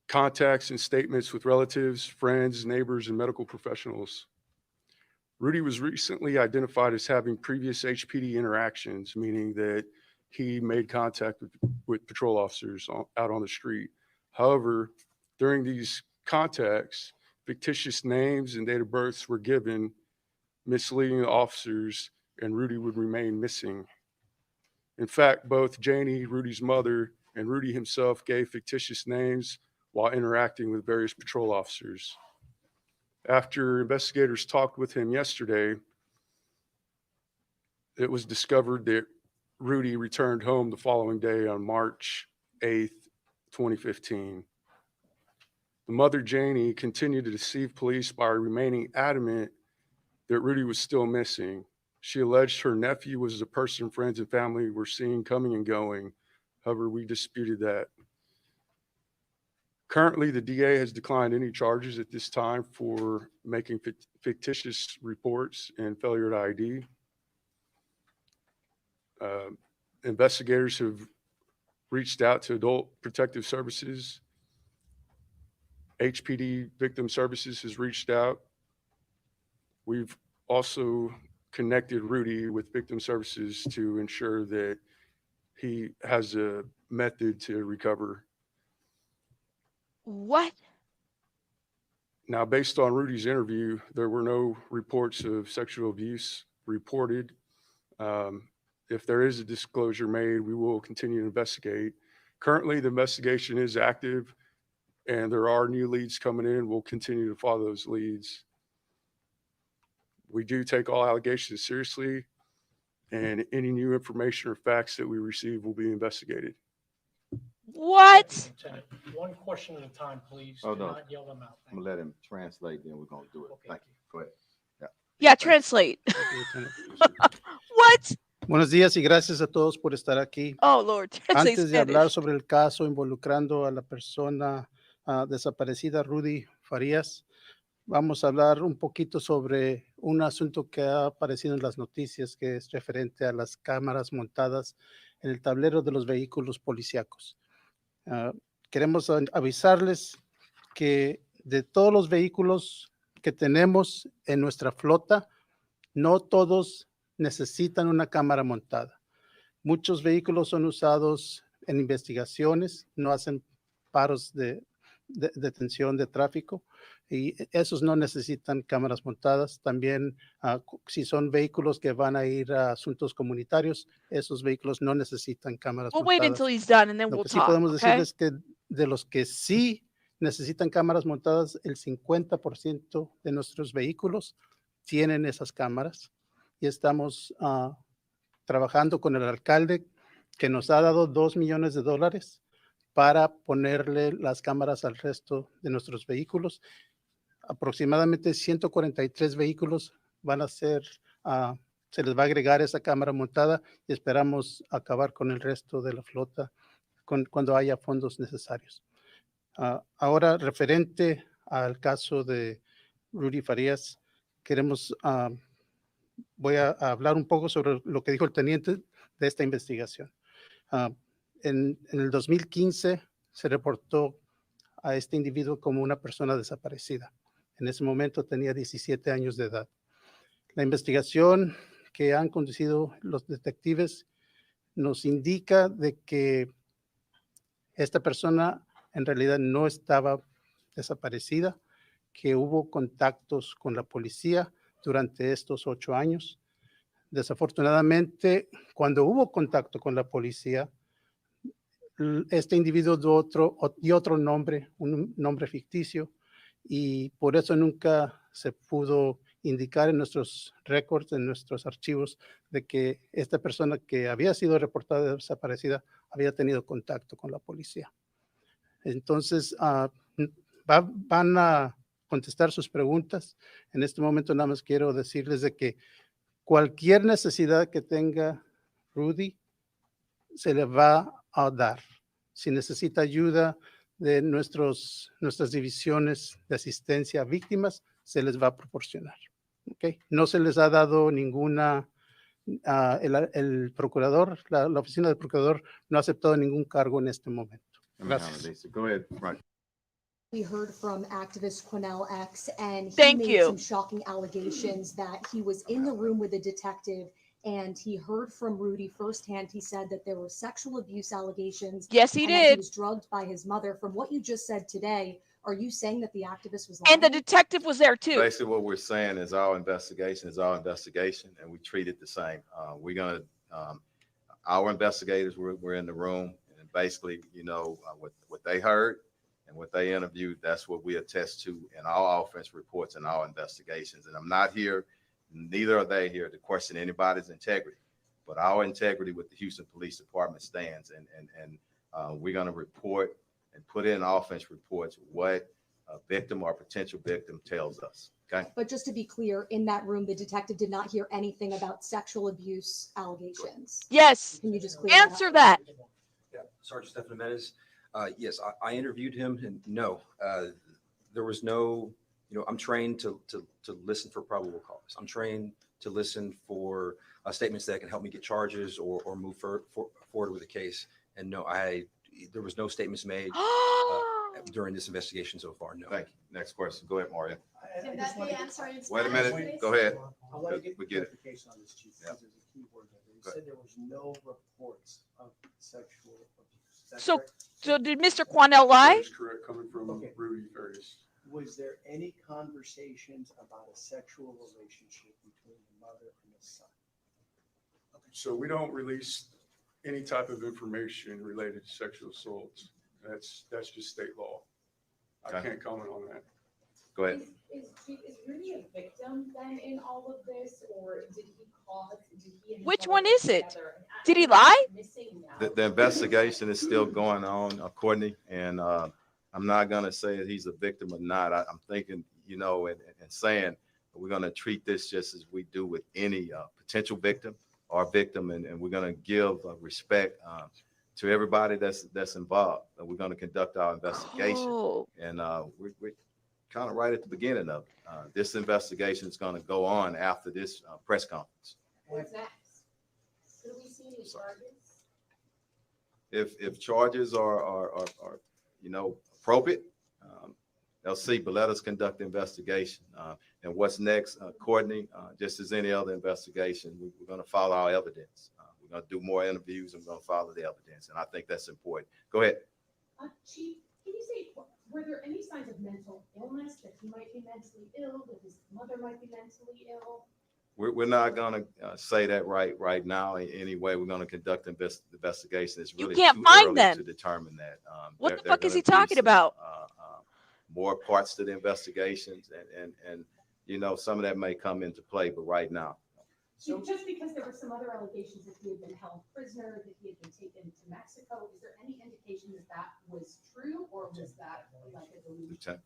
contacts and statements with relatives, friends, neighbors, and medical professionals. Rudy was recently identified as having previous HPD interactions, meaning that he made contact with patrol officers out on the street. However, during these contacts, fictitious names and date of births were given, misleading the officers, and Rudy would remain missing. In fact, both Janie, Rudy's mother, and Rudy himself gave fictitious names while interacting with various patrol officers. After investigators talked with him yesterday, it was discovered that Rudy returned home the following day on March 8th, 2015. The mother, Janie, continued to deceive police by remaining adamant that Rudy was still missing. She alleged her nephew was the person friends and family were seeing coming and going. However, we disputed that. Currently, the DA has declined any charges at this time for making fictitious reports and failure to ID. Investigators have reached out to Adult Protective Services. HPD Victim Services has reached out. We've also connected Rudy with Victim Services to ensure that he has a method to recover. What? Now, based on Rudy's interview, there were no reports of sexual abuse reported. If there is a disclosure made, we will continue to investigate. Currently, the investigation is active, and there are new leads coming in. We'll continue to follow those leads. We do take all allegations seriously, and any new information or facts that we receive will be investigated. What? Lieutenant, one question at a time, please. Oh, Do no. not yell them out. I'm going to let him translate, then we're going to do it. Okay. Thank you. Go ahead. Yeah, translate. What? Buenos días y gracias a todos por estar aquí. Oh, Lord. Translate Antes de hablar Spanish. sobre el caso involucrando a la persona desaparecida Rudy FARIAS, vamos a hablar un poquito sobre un asunto que ha aparecido en las noticias, que es referente a las cámaras montadas en el tablero de los vehículos policíacos. Queremos avisarles que de todos los vehículos que tenemos en nuestra flota, no todos necesitan una cámara montada. Muchos vehículos son usados en investigaciones, no hacen paros de detención de tráfico y esos no necesitan cámaras montadas. También si son vehículos que van a ir a asuntos comunitarios, esos vehículos no necesitan cámaras We'll wait until montadas. he's done and then Lo we'll que sí talk, podemos okay? decirles que de los que sí necesitan cámaras montadas, el 50% de nuestros vehículos tienen esas cámaras y estamos trabajando con el alcalde que nos ha dado $2 millones para ponerle las cámaras al resto de nuestros vehículos. Aproximadamente 143 vehículos van a ser, se les va a agregar esa cámara montada y esperamos acabar con el resto de la flota cuando haya fondos necesarios. Ahora, referente al caso de Rudy Farias, voy a hablar un poco sobre lo que dijo el teniente de esta investigación. En el 2015 se reportó a este individuo como una persona desaparecida. En ese momento tenía 17 años de edad. La investigación que han conducido los detectives nos indica de que esta persona en realidad no estaba desaparecida, que hubo contactos con la policía durante estos 8 años. Desafortunadamente, cuando hubo contacto con la policía, este individuo dio otro nombre, un nombre ficticio, y por eso nunca se pudo indicar en nuestros récords, en nuestros archivos, de que esta persona que había sido reportada desaparecida había tenido contacto con la policía. Entonces, van a contestar sus preguntas. En este momento nada más quiero decirles de que cualquier necesidad que tenga Rudy se le va a dar. Si necesita ayuda de nuestras divisiones de asistencia a víctimas, se les va a proporcionar. ¿Okay? No se les ha dado ninguna, el procurador, la oficina del procurador no ha aceptado ningún cargo en este momento. Gracias. Go ahead, Roger. We heard from activist Quanell X, and he Thank made you. some shocking allegations that he was in the room with a detective and he heard from Rudy firsthand. He said that there were sexual abuse allegations. Yes, he and that he did. was drugged by his mother. From what you just said today, are you saying that the activist was lying? And the detective was there too. Basically, what we're saying is our investigation is our investigation, and we treat it the same. We're gonna, our investigators were in the room, and basically, you know, what they heard and what they interviewed, that's what we attest to in our offense reports and our investigations. And I'm not here, neither are they here to question anybody's integrity, but our integrity with the Houston Police Department stands, and we're gonna report and put in offense reports what a victim or potential victim tells us. Okay. But just to be clear, in that room, the detective did not hear anything about sexual abuse allegations. Yes. Can you just clear Answer that. Yeah, Sergeant Stefan Menes. Yes, I interviewed him, and no, there was no, you know, I'm trained to listen for probable cause. I'm trained to listen for statements that can help me get charges or move forward with a case. And no, there was no statements made during this investigation so far. No. Thank you. Next question. Go ahead, Mario. Can that be answered in Wait a Spanish, minute. please? Go ahead. I want to get We get it. clarification on this, Chief. Yeah. There's a key word there. You said there was no reports of sexual abuse. Is that So, correct? so did Mr. Quanell lie? That is correct, coming from Okay. Rudy FARIAS. Was there any conversations about a sexual relationship between the mother and the son? So we don't release any type of information related to sexual assaults. That's just state law. I Okay. can't comment on that. Go ahead. Is Rudy a victim then in all of this, or did he cause? Did he and his Which mother one get is it? together and Did he actually lie? missing now? The investigation is still going on, Courtney, and I'm not gonna say that he's a victim or not. I'm thinking, you know, and saying we're gonna treat this just as we do with any potential victim or victim, and we're gonna give respect to everybody that's involved. We're gonna conduct our investigation, Oh, and we're kind of right at the beginning of it. This investigation is gonna go on after this press conference. What's next? Could we see any charges? If charges are you know, appropriate, they'll see, but let us conduct the investigation. And what's next, Courtney, just as any other investigation, we're going to follow our evidence. We're We're going to do more interviews, and we're going to follow the evidence. And I think that's important. Go ahead. Chief, can you say, were there any signs of mental illness, that he might be mentally ill, that his mother might be mentally ill? We're not going to say that right now. Anyway, we're going to conduct investigation. It's really can't too find early them. to determine that. What the there fuck is gonna he be talking some, about? More parts to the investigations, and you know, some of that may come into play, but right now. So just because there were some other allegations that he had been held prisoner, that he had been taken to Mexico, is there any indication that that was true, or was that like a delusion? Because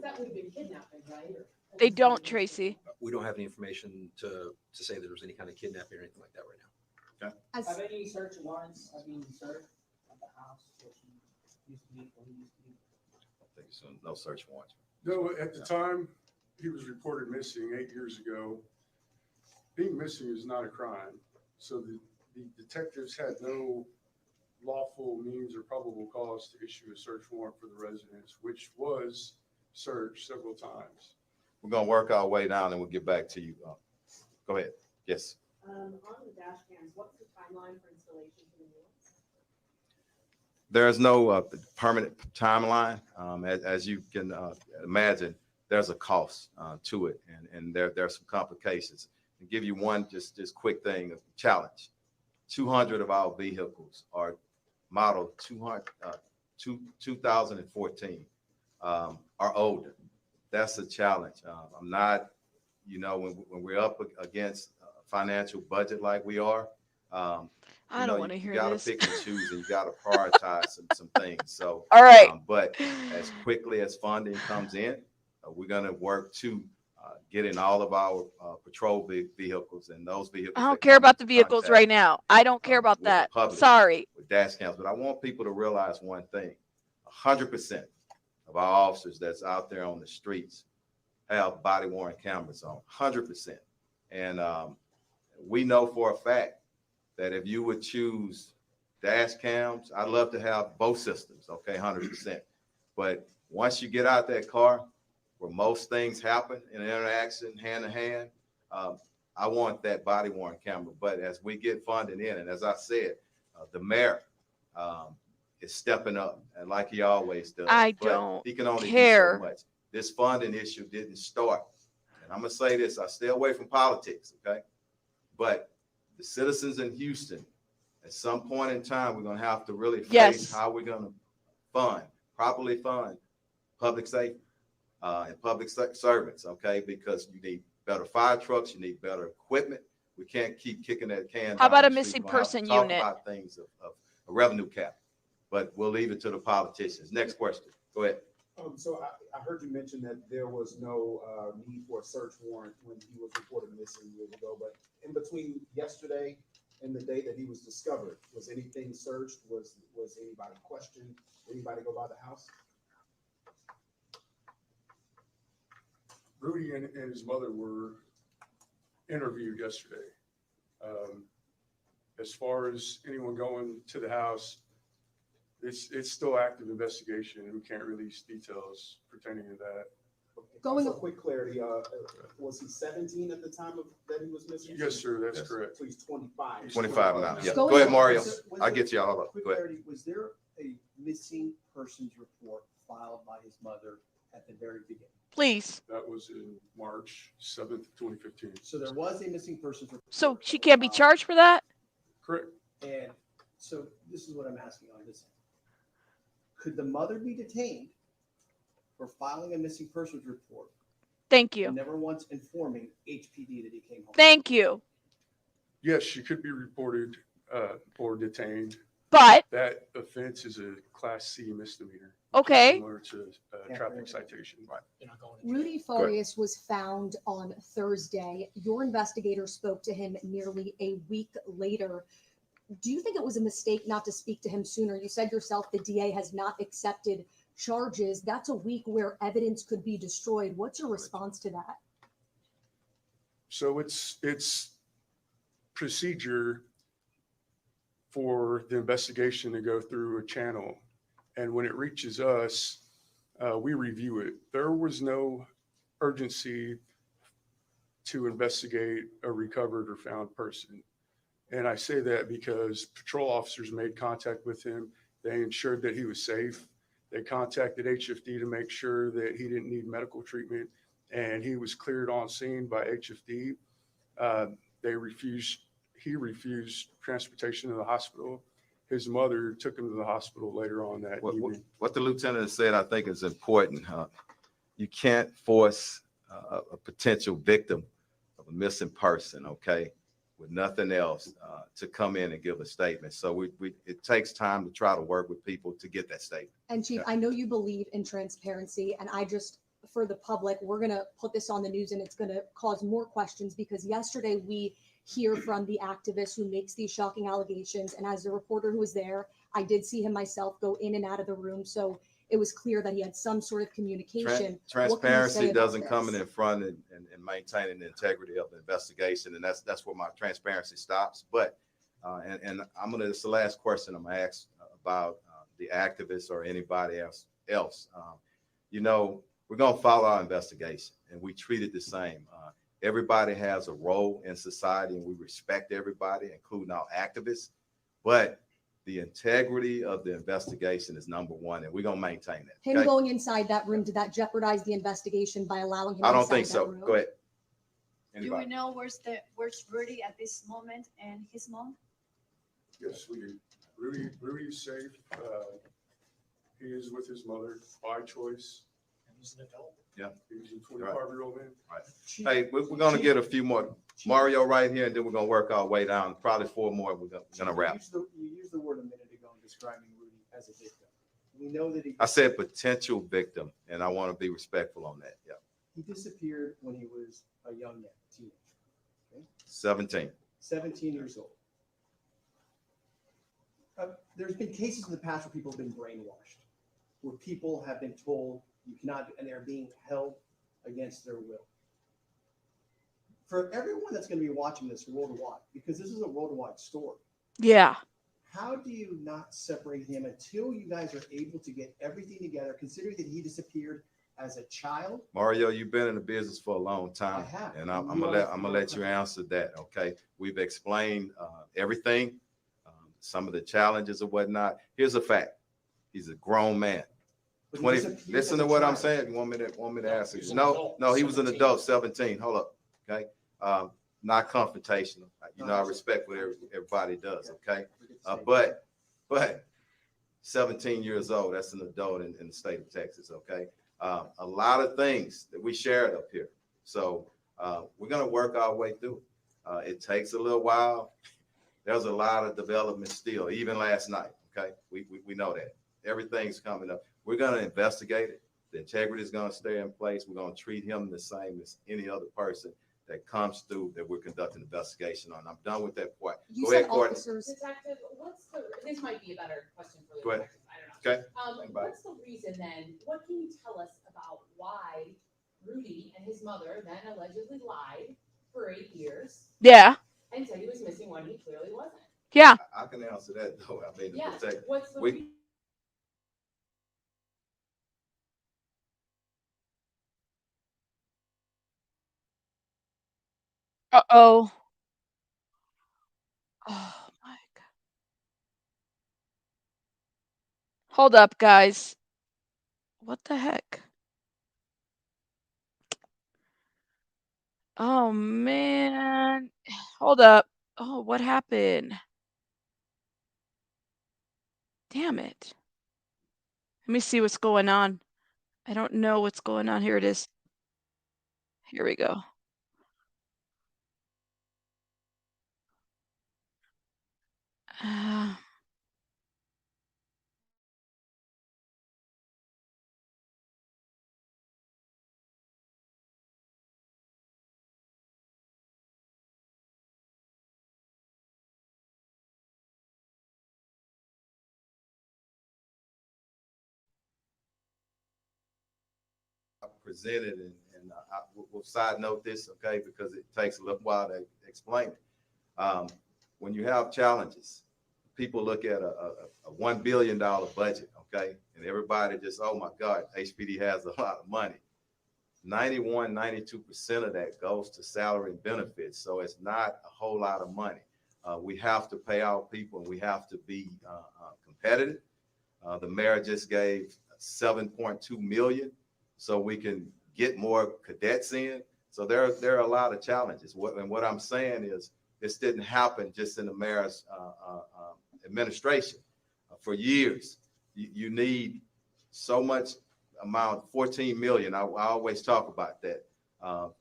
that would have been kidnapping, right? They don't, Tracy. We don't have any information to say that there was any kind of kidnapping or anything like that right now. Okay. Have any search warrants been served at the house where he used to be? I think so. No search warrants. No, at the time he was reported missing 8 years ago, being missing is not a crime. So the detectives had no lawful means or probable cause to issue a search warrant for the residence, which was searched several times. We're going to work our way down, and we'll get back to you. Go ahead. Yes. On the dash cams, what's the timeline for installation for the new ones? There's no permanent timeline. As you can imagine, there's a cost to it, and there's some complications. To give you one just quick thing, a challenge. 200 of our vehicles are modeled 2014 are older. That's a challenge. I'm not, you know, when we're up against a financial budget like we are, I don't want to hear this. You got to pick and choose, and you got to prioritize some things. So, all right. But as quickly as funding comes in, we're going to work to get in all of our patrol vehicles, and those vehicles. I don't care about the vehicles right now. I don't care about that. Sorry. With dash cams, but I want people to realize one thing: 100% of our officers that's out there on the streets have body-worn cameras on. 100%, and we know for a fact that if you would choose dash cams, I'd love to have both systems. Okay, 100%. But once you get out that car, where most things happen in an interaction hand to hand, I want that body worn camera. But as we get funding in, and as I said, the mayor is stepping up, and like he always does. I but don't he can only care. do so much. This funding issue didn't start. And I'm gonna say this: I stay away from politics, okay? But the citizens in Houston, at some point in time, we're gonna have to really face how we're gonna properly fund public safety. And public servants, okay? Because you need better fire trucks, you need better equipment. We can't keep kicking that can. How about a down the street. missing We're gonna have to person talk unit? about things of a revenue cap, but we'll leave it to the politicians. Next question. Go ahead. So I heard you mention that there was no need for a search warrant when he was reported missing years ago, but in between yesterday and the day that he was discovered, was anything searched? Was anybody questioned? Did anybody go by the house? Rudy and his mother were interviewed yesterday. As far as anyone going to the house, it's still active investigation, and we can't release details pertaining to that. Going a quick clarity, was he 17 at the time that he was missing? Yes, sir, that's correct. So he's 25. He's 25 now. Yeah. Go ahead, Mario. I'll get you all up. Quick Go ahead. clarity, was there a missing persons report filed by his mother at the very beginning? Please. That was in March 7th, 2015. So there was a missing persons report. So she can't be charged for that? Correct. And so this is what I'm asking on this. Could the mother be detained for filing a missing persons report? Thank you. And never once informing HPD that he came home? Thank you. Yes, she could be reported or detained. But that offense is a Class C misdemeanor. Okay. Similar to traffic citation. Right. Rudy Farias was found on Thursday. Your investigator spoke to him nearly a week later. Do you think it was a mistake not to speak to him sooner? You said yourself the DA has not accepted charges. That's a week where evidence could be destroyed. What's your response to that? So it's procedure for the investigation to go through a channel. And when it reaches us, we review it. There was no urgency to investigate a recovered or found person. And I say that because patrol officers made contact with him. They ensured that he was safe. They contacted HFD to make sure that he didn't need medical treatment, and he was cleared on scene by HFD. He refused transportation to the hospital. His mother took him to the hospital later on that evening. What the lieutenant said, I think, is important. You can't force a potential victim of a missing person, okay, with nothing else to come in and give a statement. So it takes time to try to work with people to get that statement. And Chief, I know you believe in transparency, and I just, for the public, we're going to put this on the news and it's going to cause more questions, because yesterday we hear from the activist who makes these shocking allegations. And as a reporter who was there, I did see him myself go in and out of the room. So it was clear that he had some sort of communication. Transparency doesn't come in front and maintaining the integrity of the investigation. And that's where my transparency stops. But, and I'm going to, this is the last question I'm going to ask about the activists or anybody else. You know, we're going to follow our investigation, and we treat it the same. Everybody has a role in society, and we respect everybody, including our activists. But the integrity of the investigation is number one, and we're going to maintain that. Him going inside that room, did that jeopardize the investigation by allowing him? I don't think so. Go ahead. Anybody? Do we know where's Rudy at this moment and his mom? Yes, we do. Rudy's safe. He is with his mother by choice. And he's an adult. Yeah. He's a 25-year-old man. Right. Hey, we're going to get a few more. Mario right here, and then we're going to work our way down. Probably 4 more. We're going to wrap. You used the word a minute ago in describing Rudy as a victim. We know that I said potential victim, and I want to be respectful on that. Yeah. He disappeared when he was a young man, teenager. Okay? 17. 17 years old. There's been cases in the past where people have been brainwashed, where people have been told you cannot, and they're being held against their will. For everyone that's going to be watching this worldwide, because this is a worldwide story. Yeah. How do you not separate him until you guys are able to get everything together, considering that he disappeared as a child? Mario, you've been in the business for a long time. I have. And I'm gonna let you answer that. Okay. We've explained everything, some of the challenges and whatnot. Here's a fact. He's a grown man. 20. Listen to what I'm saying. You want me to answer? No, he was an adult, 17. Hold up. Okay. Not confrontational. You know, I respect what everybody does. Okay. But 17 years old, that's an adult in the state of Texas. Okay. A lot of things that we shared up here. So we're going to work our way through. It takes a little while. There's a lot of development still, even last night. Okay. We know that everything's coming up. We're going to investigate it. The integrity is going to stay in place. We're going to treat him the same as any other person that comes through that we're conducting investigation on. I'm done with that part. Go ahead, Courtney. Detective, this might be a better question for the Go ahead. detective. I don't know. Okay. What's the reason then? What can you tell us about why Rudy and his mother then allegedly lied for 8 years? Yeah. And said he was missing when he clearly wasn't. Yeah. I can answer that though. I mean, yeah. What's the reason? Uh-oh. Oh my God. Hold up, guys. What the heck? Oh man. Hold up. Oh, what happened? Damn it. Let me see what's going on. I don't know what's going on. Here it is. Here we go. Presented and we'll side note this, okay, because it takes a little while to explain it. When you have challenges, people look at a $1 billion budget, okay, and everybody just, oh my God, HPD has a lot of money. 92% of that goes to salary and benefits, so it's not a whole lot of money. We have to pay our people, and we have to be competitive. The mayor just gave $7.2 million so we can get more cadets in. So there are a lot of challenges. What I'm saying is this didn't happen just in the mayor's administration. For years, you need so much amount, 14 million. I always talk about that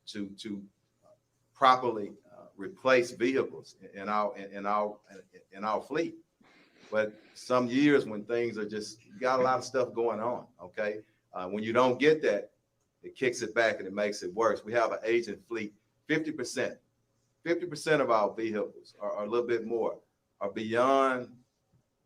to properly replace vehicles in our fleet. But some years when things are just, you got a lot of stuff going on. Okay, when you don't get that, it kicks it back and it makes it worse. We have an aging fleet. 50% of our vehicles are a little bit more are beyond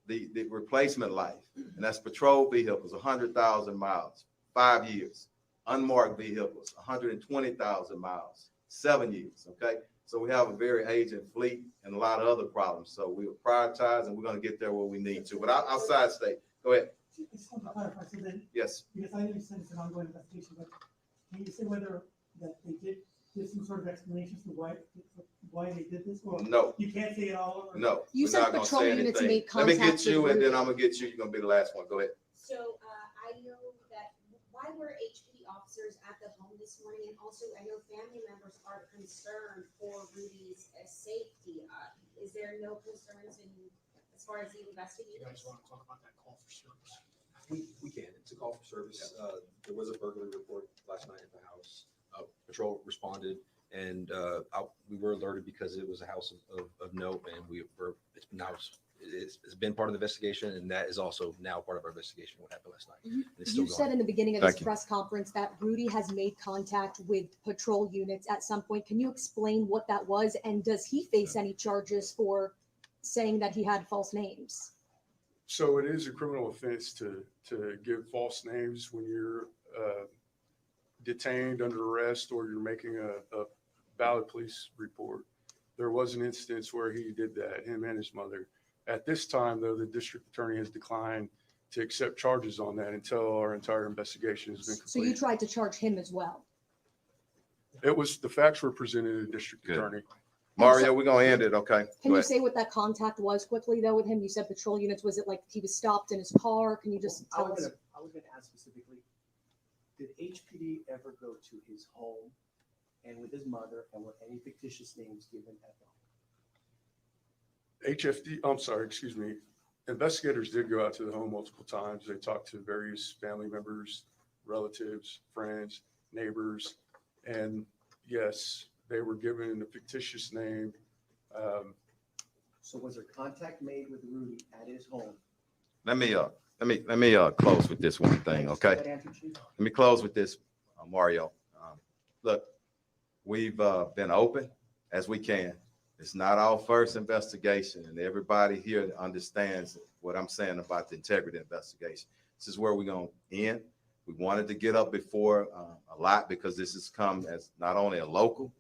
the replacement life, and that's patrol vehicles, 100,000 miles, 5 years. Unmarked vehicles, 120,000 miles, 7 years. Okay, so we have a very aging fleet and a lot of other problems. So we prioritize, and we're going to get there where we need to. But outside state, go ahead. Just want to clarify, so then, yes, because I know you said it's an ongoing investigation, but can you say whether that they did give some sort of explanation to why they did this? Or no, you can't say it all. Or no, you said patrol units made Let me contact get you, with and then I'm gonna get you. You're gonna be the last one. Go ahead. So I know that why were HPD officers at the home this morning, and also I know family members are concerned for Rudy's safety. Is there no concerns as far as the investigators? You guys want to talk about that call for service? We can. It's a call for service. There was a burglary report last night at the house. Patrol responded, and we were alerted because it was a house of note, and it's been part of the investigation, and that is also now part of our investigation. What happened last night? You said in the beginning of this press conference that Rudy has made contact with patrol units at some point. Can you explain what that was, and does he face any charges for saying that he had false names? So it is a criminal offense to give false names when you're detained under arrest or you're making a valid police report. There was an instance where he did that, him and his mother. At this time, though, the district attorney has declined to accept charges on that until our entire investigation has been completed. So you tried to charge him as well? The facts were presented to the district attorney. Mario, we're gonna end it, okay? Can you say what that contact was quickly though with him? You said patrol units. Was it like he was stopped in his car? Can you just tell us? I was gonna ask specifically, did HPD ever go to his home and with his mother, and were any fictitious names given at the home? Investigators did go out to the home multiple times. They talked to various family members, relatives, friends, neighbors, and yes, they were given a fictitious name. So was there contact made with Rudy at his home? Let me close with this one thing, okay? Let me close with this, Mario. Look, we've been open as we can. It's not our first investigation, and everybody here understands what I'm saying about the integrity investigation. This is where we're going to end. We wanted to get up before a lot because this has come as not only a local,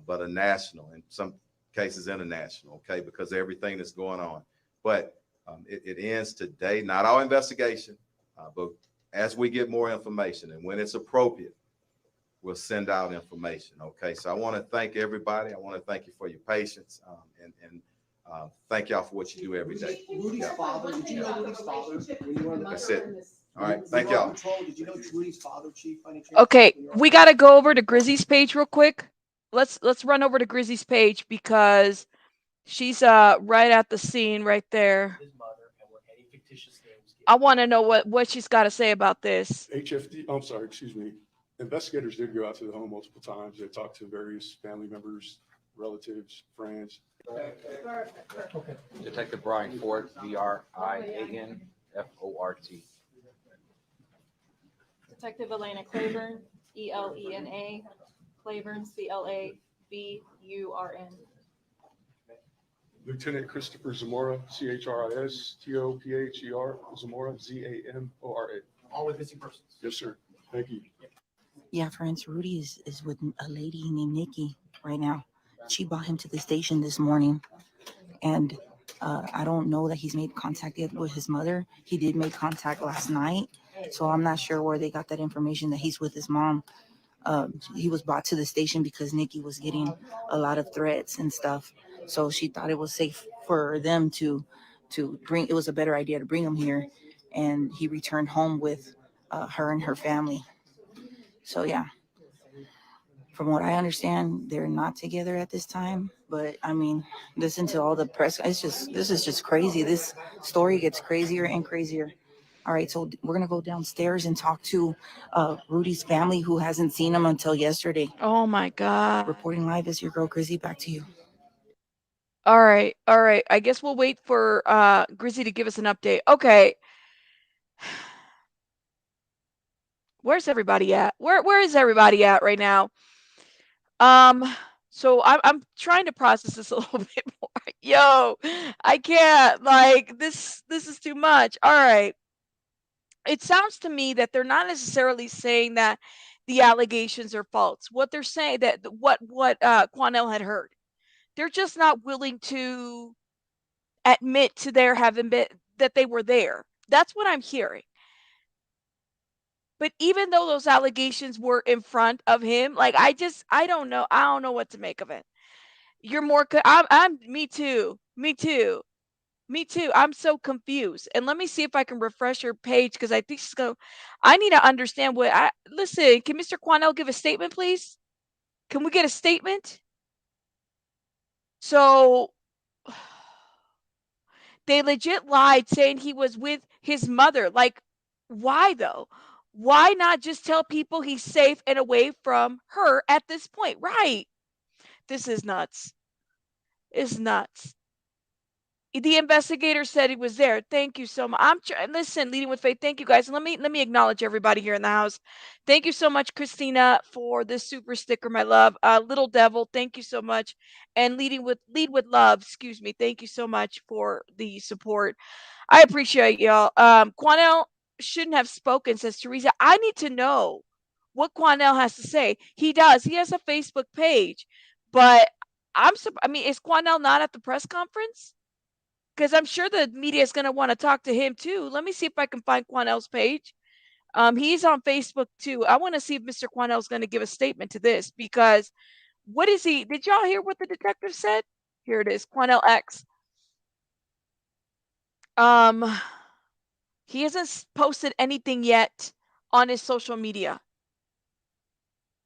but a national, in some cases international, okay, because of everything that's going on. But it ends today, not our investigation, but as we get more information and when it's appropriate, we'll send out information, okay? So I want to thank everybody. I want to thank you for your patience and thank y'all for what you do every day. Rudy's father, did you know Rudy's father when you were in the That's it. All right, thank y'all. Did you know Rudy's father, Chief? Okay, we got to go over to Grizzy's page real quick. Let's run over to Grizzy's page because she's right at the scene right there. I want to know what she's got to say about this. Investigators did go out to the home multiple times. They talked to various family members, relatives, friends. Okay. Detective Brian Ford, BRIAN FORT. Detective Elena Claiborne, ELENA, Claiborne, CLABURN. Lieutenant Christopher Zamora, CHRISTOPHER, Zamora, ZAMORA. All with missing persons. Yes, sir. Thank you. Yeah, friends, Rudy is with a lady named Nikki right now. She brought him to the station this morning, and I don't know that he's made contact yet with his mother. He did make contact last night, so I'm not sure where they got that information that he's with his mom. He was brought to the station because Nikki was getting a lot of threats and stuff. So she thought it was safe for them to bring. It was a better idea to bring him here, and he returned home with her and her family. So yeah, from what I understand, they're not together at this time. But I mean, listen to all the press. This is just crazy. This story gets crazier and crazier. All right, so we're gonna go downstairs and talk to Rudy's family, who hasn't seen him until yesterday. Oh my God. Reporting live is your girl Grizzy. Back to you. All right. I guess we'll wait for Grizzy to give us an update. Okay. Where's everybody at? Where is everybody at right now? So I'm trying to process this a little bit more. Yo, I can't. Like this is too much. All right. It sounds to me that they're not necessarily saying that the allegations are false. What they're saying that what Quanell had heard. They're just not willing to admit to their having been that they were there. That's what I'm hearing. But even though those allegations were in front of him, like I don't know. I don't know what to make of it. You're more I'm me too. Me too. Me too. I'm so confused. And let me see if I can refresh her page because I think she's going to I need to understand what I listen, can Mr. Quanell give a statement, please? Can we get a statement? So they legit lied saying he was with his mother. Like, why though? Why not just tell people he's safe and away from her at this point? Right. This is nuts. It's nuts. The investigator said he was there. Thank you so much. Listen, leading with faith. Thank you guys. Let me acknowledge everybody here in the house. Thank you so much, Christina, for this super sticker, my love. Little Devil, thank you so much. And lead with love. Excuse me. Thank you so much for the support. I appreciate y'all. Quanell shouldn't have spoken, says Teresa. I need to know what Quanell has to say. He does. He has a Facebook page, but I mean, is Quanell not at the press conference? Because I'm sure the media is going to want to talk to him too. Let me see if I can find Quanell's page. He's on Facebook too. I want to see if Mr. Quanell is going to give a statement to this because what is he? Did y'all hear what the detective said? Here it is, Quanell X. He hasn't posted anything yet on his social media.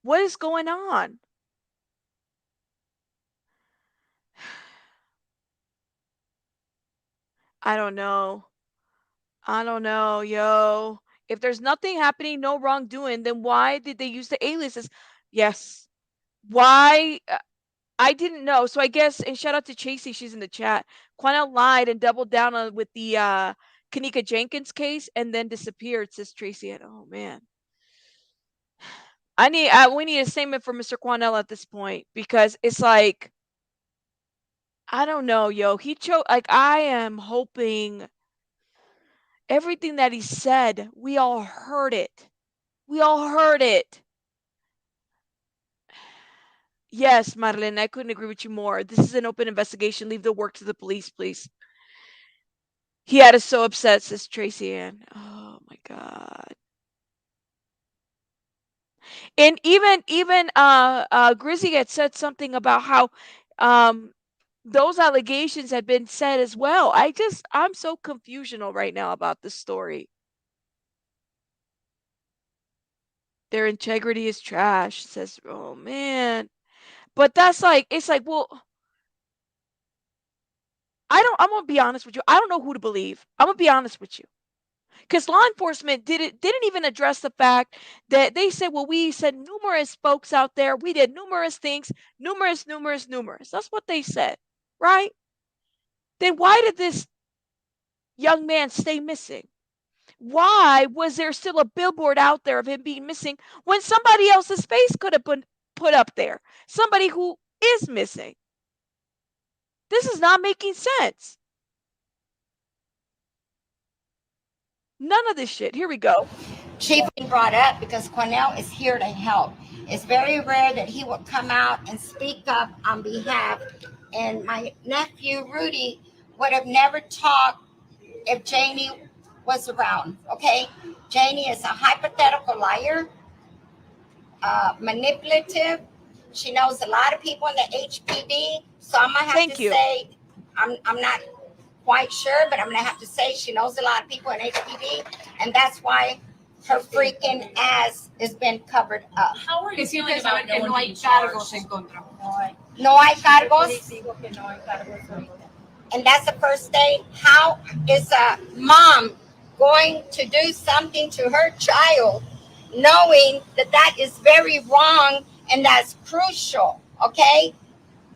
What is going on? I don't know. Yo. If there's nothing happening, no wrongdoing, then why did they use the aliases? Yes. Why? I didn't know. So I guess, and shout out to Chasey, she's in the chat. Quanell lied and doubled down on with the Kanika Jenkins case and then disappeared, says Tracy. Oh man. We need a statement for Mr. Quanell at this point because it's like I don't know, yo. He chose like I am hoping everything that he said, we all heard it. We all heard it. Yes, Madeline, I couldn't agree with you more. This is an open investigation. Leave the work to the police, please. He had us so upset, says Tracy Ann. Oh my God. And even Grizzy had said something about how those allegations had been said as well. I'm so confusional right now about this story. Their integrity is trash, says, oh man. But that's like, it's like, well, I'm gonna be honest with you. I don't know who to believe. I'm gonna be honest with you. Because law enforcement didn't even address the fact that they said, well, we sent numerous folks out there. We did numerous things, numerous. That's what they said, right? Then why did this young man stay missing? Why was there still a billboard out there of him being missing when somebody else's face could have been put up there? Somebody who is missing. This is not making sense. None of this shit. Here we go. Chief brought up because Quanell is here to help. It's very rare that he will come out and speak up on behalf. And my nephew Rudy would have never talked if Janie was around. Okay, Janie is a hypothetical liar, manipulative, She knows a lot of people in the HPD. So I'm gonna have to say, I'm not quite sure, but I'm gonna have to say she knows a lot of people in HPD, and that's why her freaking ass has been covered up. How are you feeling about no one being charged? No hay cargos. And that's the first day. How is a mom going to do something to her child knowing that that is very wrong and that's crucial? Okay,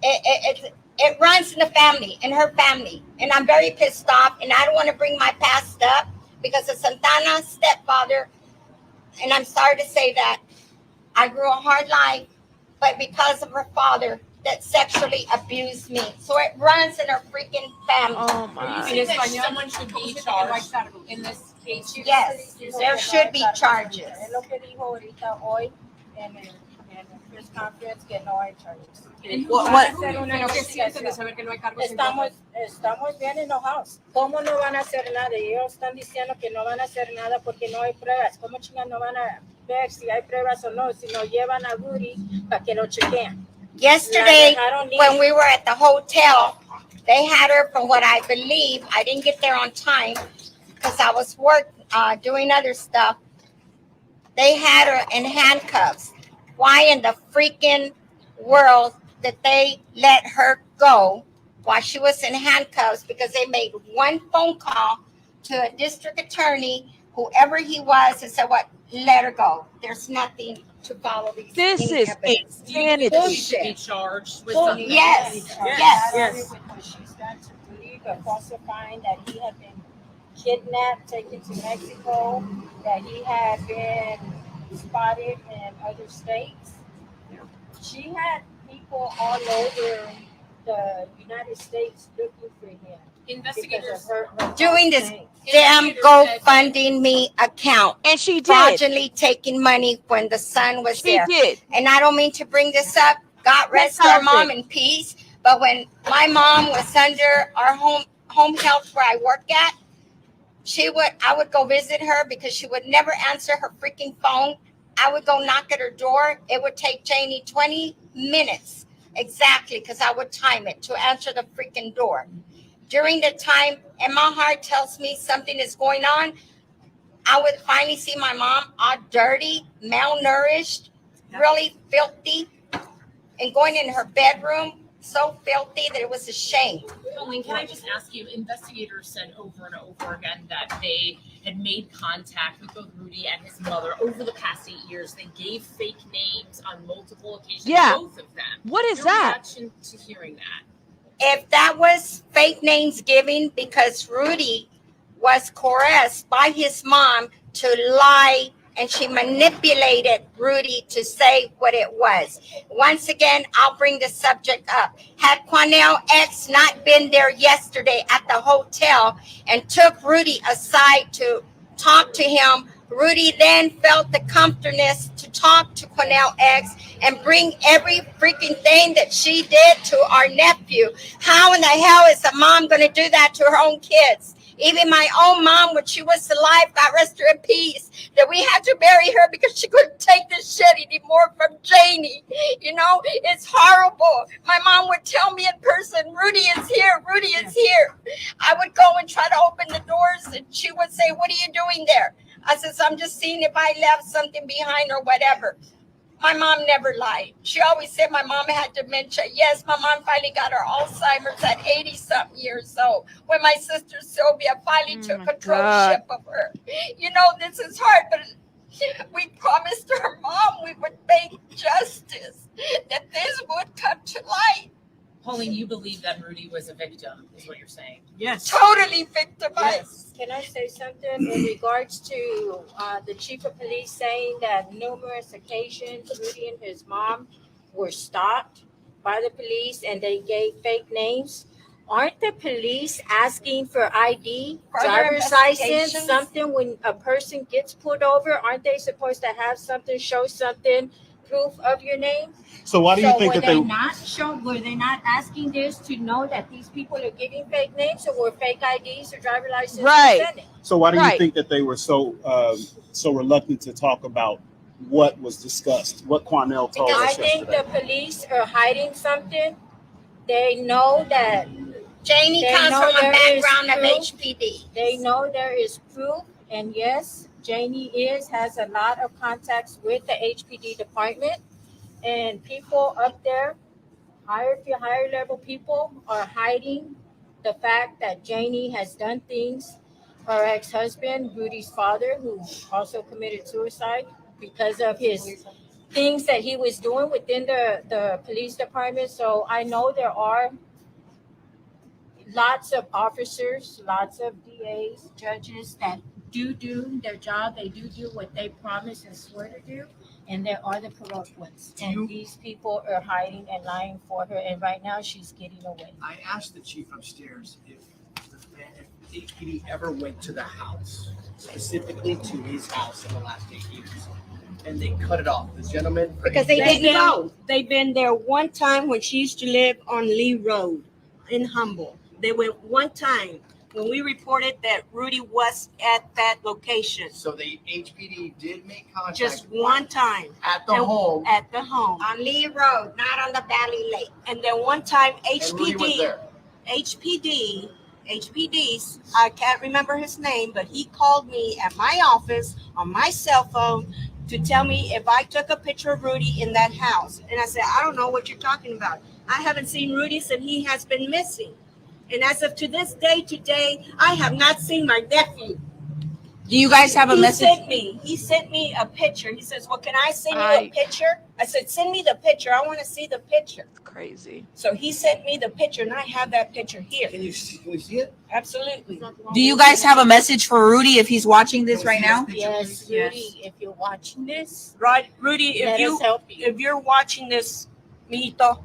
it runs in the family, in her family, and I'm very pissed off, and I don't want to bring my past up because of Santana's stepfather, and I'm sorry to say that I grew a hard life, but because of her father that sexually abused me. So it runs in her freaking family. Oh my. Are you saying that someone should be charged in this case? Yes, there should be charges. press conference que no hay charges. Estamos bien enojados. ¿Cómo no van a hacer nada? Ellos están diciendo que no van a hacer nada porque no hay pruebas. ¿Cómo chingas no van a ver si hay pruebas o no? Si no llevan a Rudy para que lo chequeen. Yesterday, when we were at the hotel, they had her, from what I believe, I didn't get there on time because I was doing other stuff. They had her in handcuffs. Why in the freaking world did they let her go while she was in handcuffs? Because they made one phone call to a district attorney, whoever he was, and said, "What? Let her go. There's nothing to follow these." This is insanity. She should be charged with something. Yes. What she's done to Rudy, but falsifying that he had been kidnapped, taken to Mexico, that he had been spotted in other states. She had people all over the United States looking for him. Investigators Doing this damn GoFunding me account. And she did. Fraudulently taking money when the son was there. She did. And I don't mean to bring this up. God rest our mom in peace. But when my mom was under our home health where I work at, I would go visit her because she would never answer her freaking phone. I would go knock at her door. It would take Janie 20 minutes exactly, because I would time it, to answer the freaking door. During the time, and my heart tells me something is going on, I would finally see my mom all dirty, malnourished, really filthy, and going in her bedroom so filthy that it was a shame. Colleen, can I just ask you, investigators said over and over again that they had made contact with both Rudy and his mother over the past 8 years. They gave fake names on multiple occasions, both of them. What is Your that? reaction to hearing that? If that was fake names giving because Rudy was coerced by his mom to lie, and she manipulated Rudy to say what it was. Once again, I'll bring the subject up. Had Quanell X not been there yesterday at the hotel and took Rudy aside to talk to him, Rudy then felt the comfortness to talk to Quanell X and bring every freaking thing that she did to our nephew. How in the hell is a mom going to do that to her own kids? Even my own mom, when she was alive, God rest her in peace, that we had to bury her because she couldn't take this shit anymore from Janie. You know, it's horrible. My mom would tell me in person, Rudy is here, Rudy is here. I would go and try to open the doors, and she would say, "What are you doing there?" I says, "I'm just seeing if I left something behind or whatever." My mom never lied. She always said my mom had dementia. Yes, my mom finally got her Alzheimer's at 80-something years old when my sister Sylvia finally took controlship of her. You know, this is hard, but we promised her mom we would make justice, that this would come to light. Pauline, you believe that Rudy was a victim, is what you're saying? Yes. Totally victimized. Yes. Can I say something in regards to the chief of police saying that numerous occasions Rudy and his mom were stopped by the police and they gave fake names? Aren't the police asking for ID, driver's license, something when a person gets pulled over? Aren't they supposed to have something, show something, proof of your name? So why do you think that they were they not asking this to know that these people are giving fake names, or were fake IDs or driver license presented? So why do you think that they were so reluctant to talk about what was discussed, what Quanell told I us think yesterday. the police are hiding something. They know that Janie they comes know from a there is background of proof. HPD. They know there is proof, and yes, Janie has a lot of contacts with the HPD department, and people up there, higher level people, are hiding the fact that Janie has done things. Her ex-husband, Rudy's father, who also committed suicide because of his things that he was doing within the police department. So I know there are lots of officers, lots of DAs, judges that do their job. They do what they promise and swear to do. And there are the corrupt ones. And these people are hiding and lying for her. And right now she's getting away. I asked the chief upstairs if HPD ever went to the house, specifically to his house in the last 8 years. And they cut it off. The gentleman. Because they didn't go. They've been there one time when she used to live on Lee Road in Humble. They went one time when we reported that Rudy was at that location. So the HPD did make contact. Just one time. At the home. At the home. On Lee Road, not on the Valley Lake. And then one time And Rudy was there. HPD's, I can't remember his name, but he called me at my office on my cell phone to tell me if I took a picture of Rudy in that house. And I said, I don't know what you're talking about. I haven't seen Rudy since he has been missing. And as of to this day, today, I have not seen my nephew. Do you guys have a message? He sent me a picture. He says, well, can I send you a picture? I said, send me the picture. I want to see the picture. Crazy. So he sent me the picture, and I have that picture here. Can we see it? Absolutely. Do you guys have a message for Rudy if he's watching this right now? Yes, Rudy, if you're watching this, Right, Rudy, let us help you. if you're watching this, Mijito,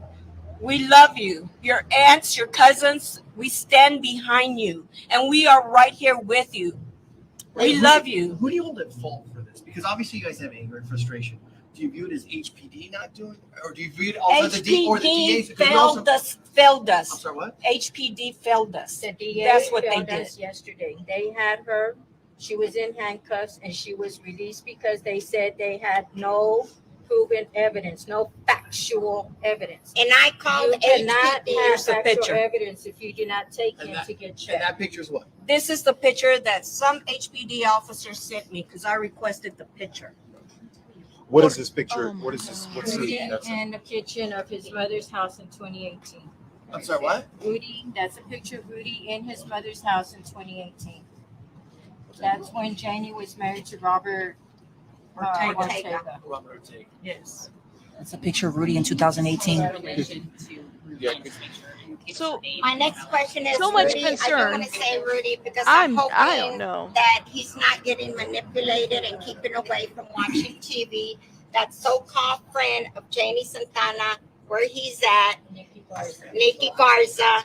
we love you. Your aunts, your cousins, we stand behind you, and we are right here with you. We love you. Who do you hold at fault for this? Because obviously you guys have anger and frustration. Do you view it as HPD not doing, or do you view it also the DAs? HPD failed us. I'm sorry, what? HPD failed us. The DA That's what they failed did. us yesterday. They had her. She was in handcuffs, and she was released because they said they had no proven evidence, no factual evidence. And I called You cannot HPD. have Here's the factual picture. evidence if you do not take And him that- to get And checked. that picture's what? This is the picture that some HPD officer sent me because I requested the picture. What is this picture? Oh my What is this? What's Rudy this? in the kitchen of his mother's house in 2018. I'm sorry, what? Rudy, that's a picture of Rudy in his mother's house in 2018. That's when Janie was married to Robert Ortega. Robert Ortega. Yes. That's a picture of Rudy in 2018. So My next question is, So much Rudy, I concern. don't want to say Rudy because I'm I don't hoping know. that he's not getting manipulated and keeping away from watching TV. That so-called friend of Janine Santana, where he's at, Nikki Garza.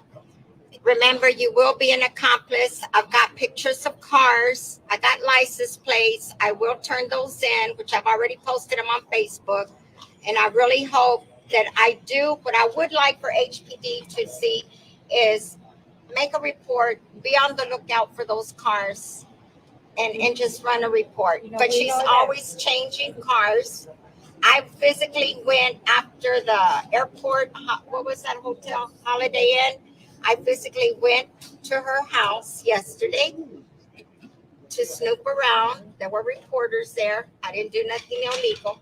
Remember, you will be an accomplice. I've got pictures of cars. I got license plates. I will turn those in, which I've already posted them on Facebook. And I really hope that I do. What I would like for HPD to see is make a report, be on the lookout for those cars, and just run a report. You know, But we she's know that- always changing cars. I physically went after the airport, what was that hotel, Holiday Inn? I physically went to her house yesterday to snoop around. There were reporters there. I didn't do nothing illegal.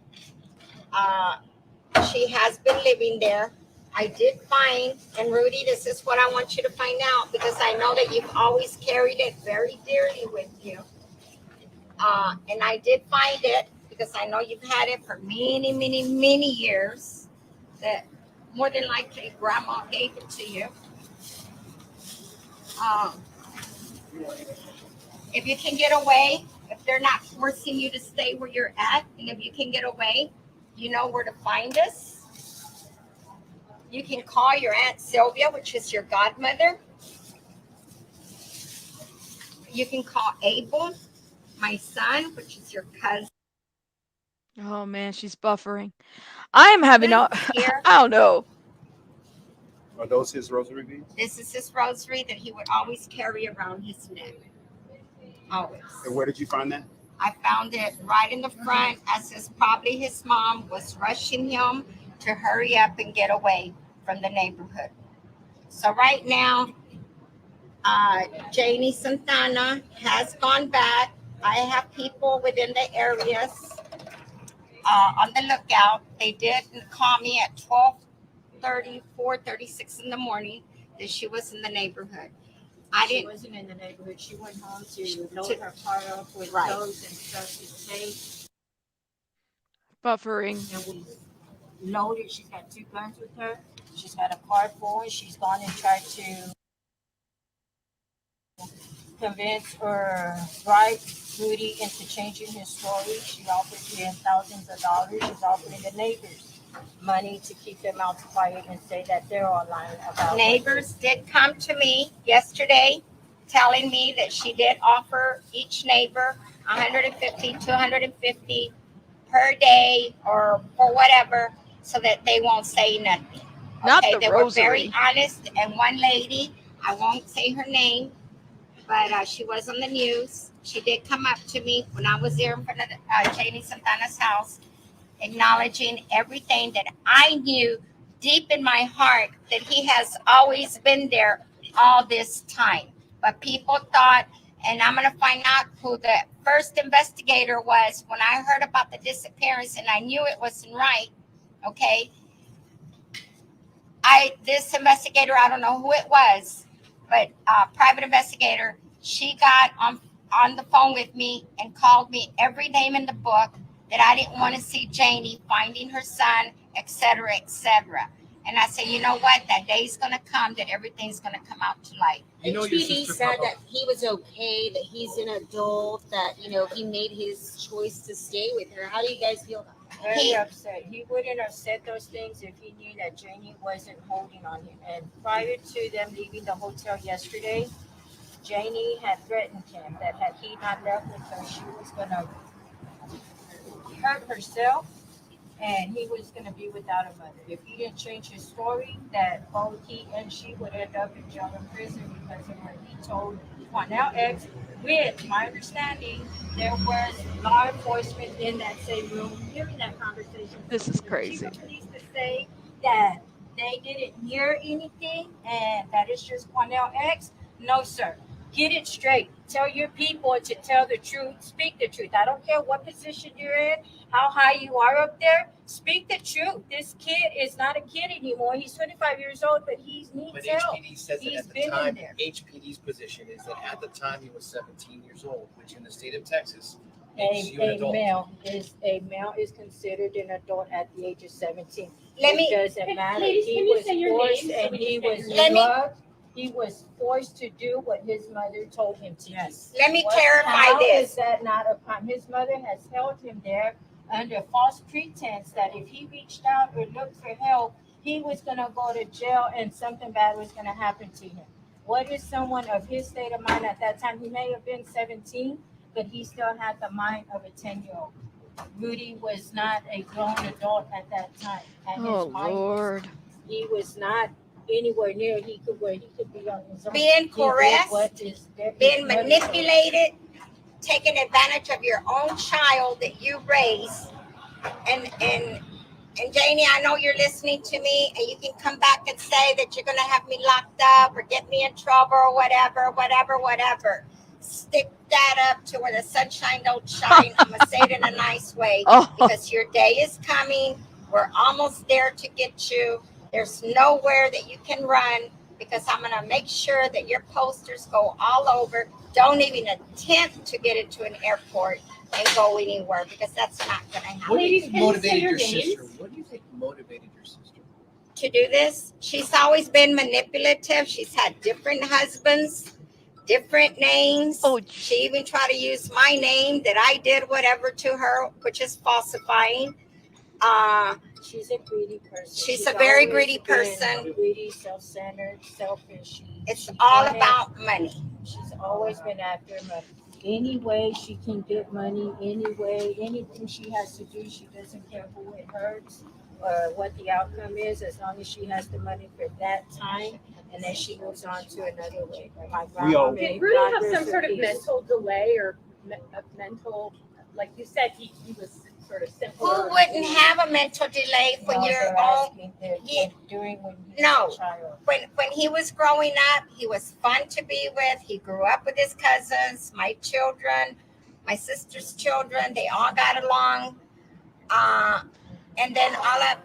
She has been living there. I did find, and Rudy, this is what I want you to find out because I know that you've always carried it very dearly with you. And I did find it because I know you've had it for many, many, many years. That more than likely grandma gave it to you. If you can get away, if they're not forcing you to stay where you're at, and if you can get away, you know where to find us. You can call your Aunt Sylvia, which is your godmother. You can call Abel, my son, which is your cousin. Oh man, she's buffering. I'm having a Here. I don't know. Are those his rosary beads? This is his rosary that he would always carry around his neck. Always. And where did you find that? I found it right in the front as probably his mom was rushing him to hurry up and get away from the neighborhood. So right now, Janine Santana has gone back. I have people within the areas on the lookout. They did call me at 12:30, 4:36 in the morning that she was in the neighborhood. She wasn't in the neighborhood. She went home to load her car up with clothes and stuff to take. Buffering. And we loaded. She's got 2 guns with her. She's got a car full, and she's gone and tried to convince or bribe Rudy into changing his story. She offered him thousands of dollars. She's offering the neighbors money to keep their mouths quiet and say that they're all lying about. Neighbors did come to me yesterday telling me that she did offer each neighbor 150, 250 per day or for whatever so that they won't say nothing. Not Okay, the they rosary. were very honest. And one lady, I won't say her name, but she was on the news. She did come up to me when I was there in front of Janine Santana's house, acknowledging everything that I knew deep in my heart that he has always been there all this time. But people thought, and I'm going to find out who the first investigator was when I heard about the disappearance, and I knew it wasn't right. Okay. This investigator, I don't know who it was, but private investigator, she got on the phone with me and called me every name in the book that I didn't want to see Janie finding her son, et cetera, et cetera. And I said, you know what? That day's going to come that everything's going to come out to light. HPD said that he was okay, that he's an adult, that, you know, he made his choice to stay with her. How do you guys feel about that? Very upset. He wouldn't have said those things if he knew that Janie wasn't holding on him. And prior to them leaving the hotel yesterday, Janie had threatened him that had he not left with her, she was going to hurt herself and he was going to be without a mother. If he didn't change his story, that both he and she would end up in jail and prison because of what he told Quanell X. With my understanding, there was law enforcement in that same room hearing that conversation. This is crazy. The chief of police to say that they didn't hear anything and that it's just Quanell X. No, sir. Get it straight. Tell your people to tell the truth. Speak the truth. I don't care what position you're in, how high you are up there. Speak the truth. This kid is not a kid anymore. He's 25 years old, but he needs But help. HPD says that at the time, HPD's position is that at the time he was 17 years old, which in the state of Texas makes you an adult. A male is considered an adult at the age of 17. Let me- It doesn't matter. Ladies, He can you was say your forced name so and we he can was say drugged. He was forced to do what his mother told him to do. Let me What- clarify how this. is that not a crime? His mother has held him there under false pretense that if he reached out or looked for help, he was going to go to jail and something bad was going to happen to him. What is someone of his state of mind at that time? He may have been 17, but he still had the mind of a 10-year-old. Rudy was not a grown adult at that time. And Oh, his mind Lord. he was not anywhere near where he could be on his own. Being He did coerced, what his mother being told him. manipulated, taking advantage of your own child that you raised. And Janie, I know you're listening to me, and you can come back and say that you're going to have me locked up or get me in trouble or whatever. Stick that up to where the sunshine don't shine. I'm going to say it in a nice way because your day is coming. We're almost there to get you. There's nowhere that you can run because I'm going to make sure that your posters go all over. Don't even attempt to get into an airport and go anywhere because that's not going to happen. What do you think motivated your names? sister? What do you think motivated your sister? To do this? She's always been manipulative. She's had different husbands, different names. She even tried to use my name that I did whatever to her, which is falsifying. She's a greedy person. She's a very greedy person. Greedy, self-centered, selfish. It's all about money. She's always been after money. Any way she can get money, anything she has to do, she doesn't care who it hurts or what the outcome is, as long as she has the money for that time, and then she moves on to another way. My grandma Did Rudy have some sort of mental delay or a mental like you said, he was sort of simple. Who wouldn't have a mental delay when you're own? During when he No, was a child. when he was growing up, he was fun to be with. He grew up with his cousins, my children, my sister's children. They all got along. And then all I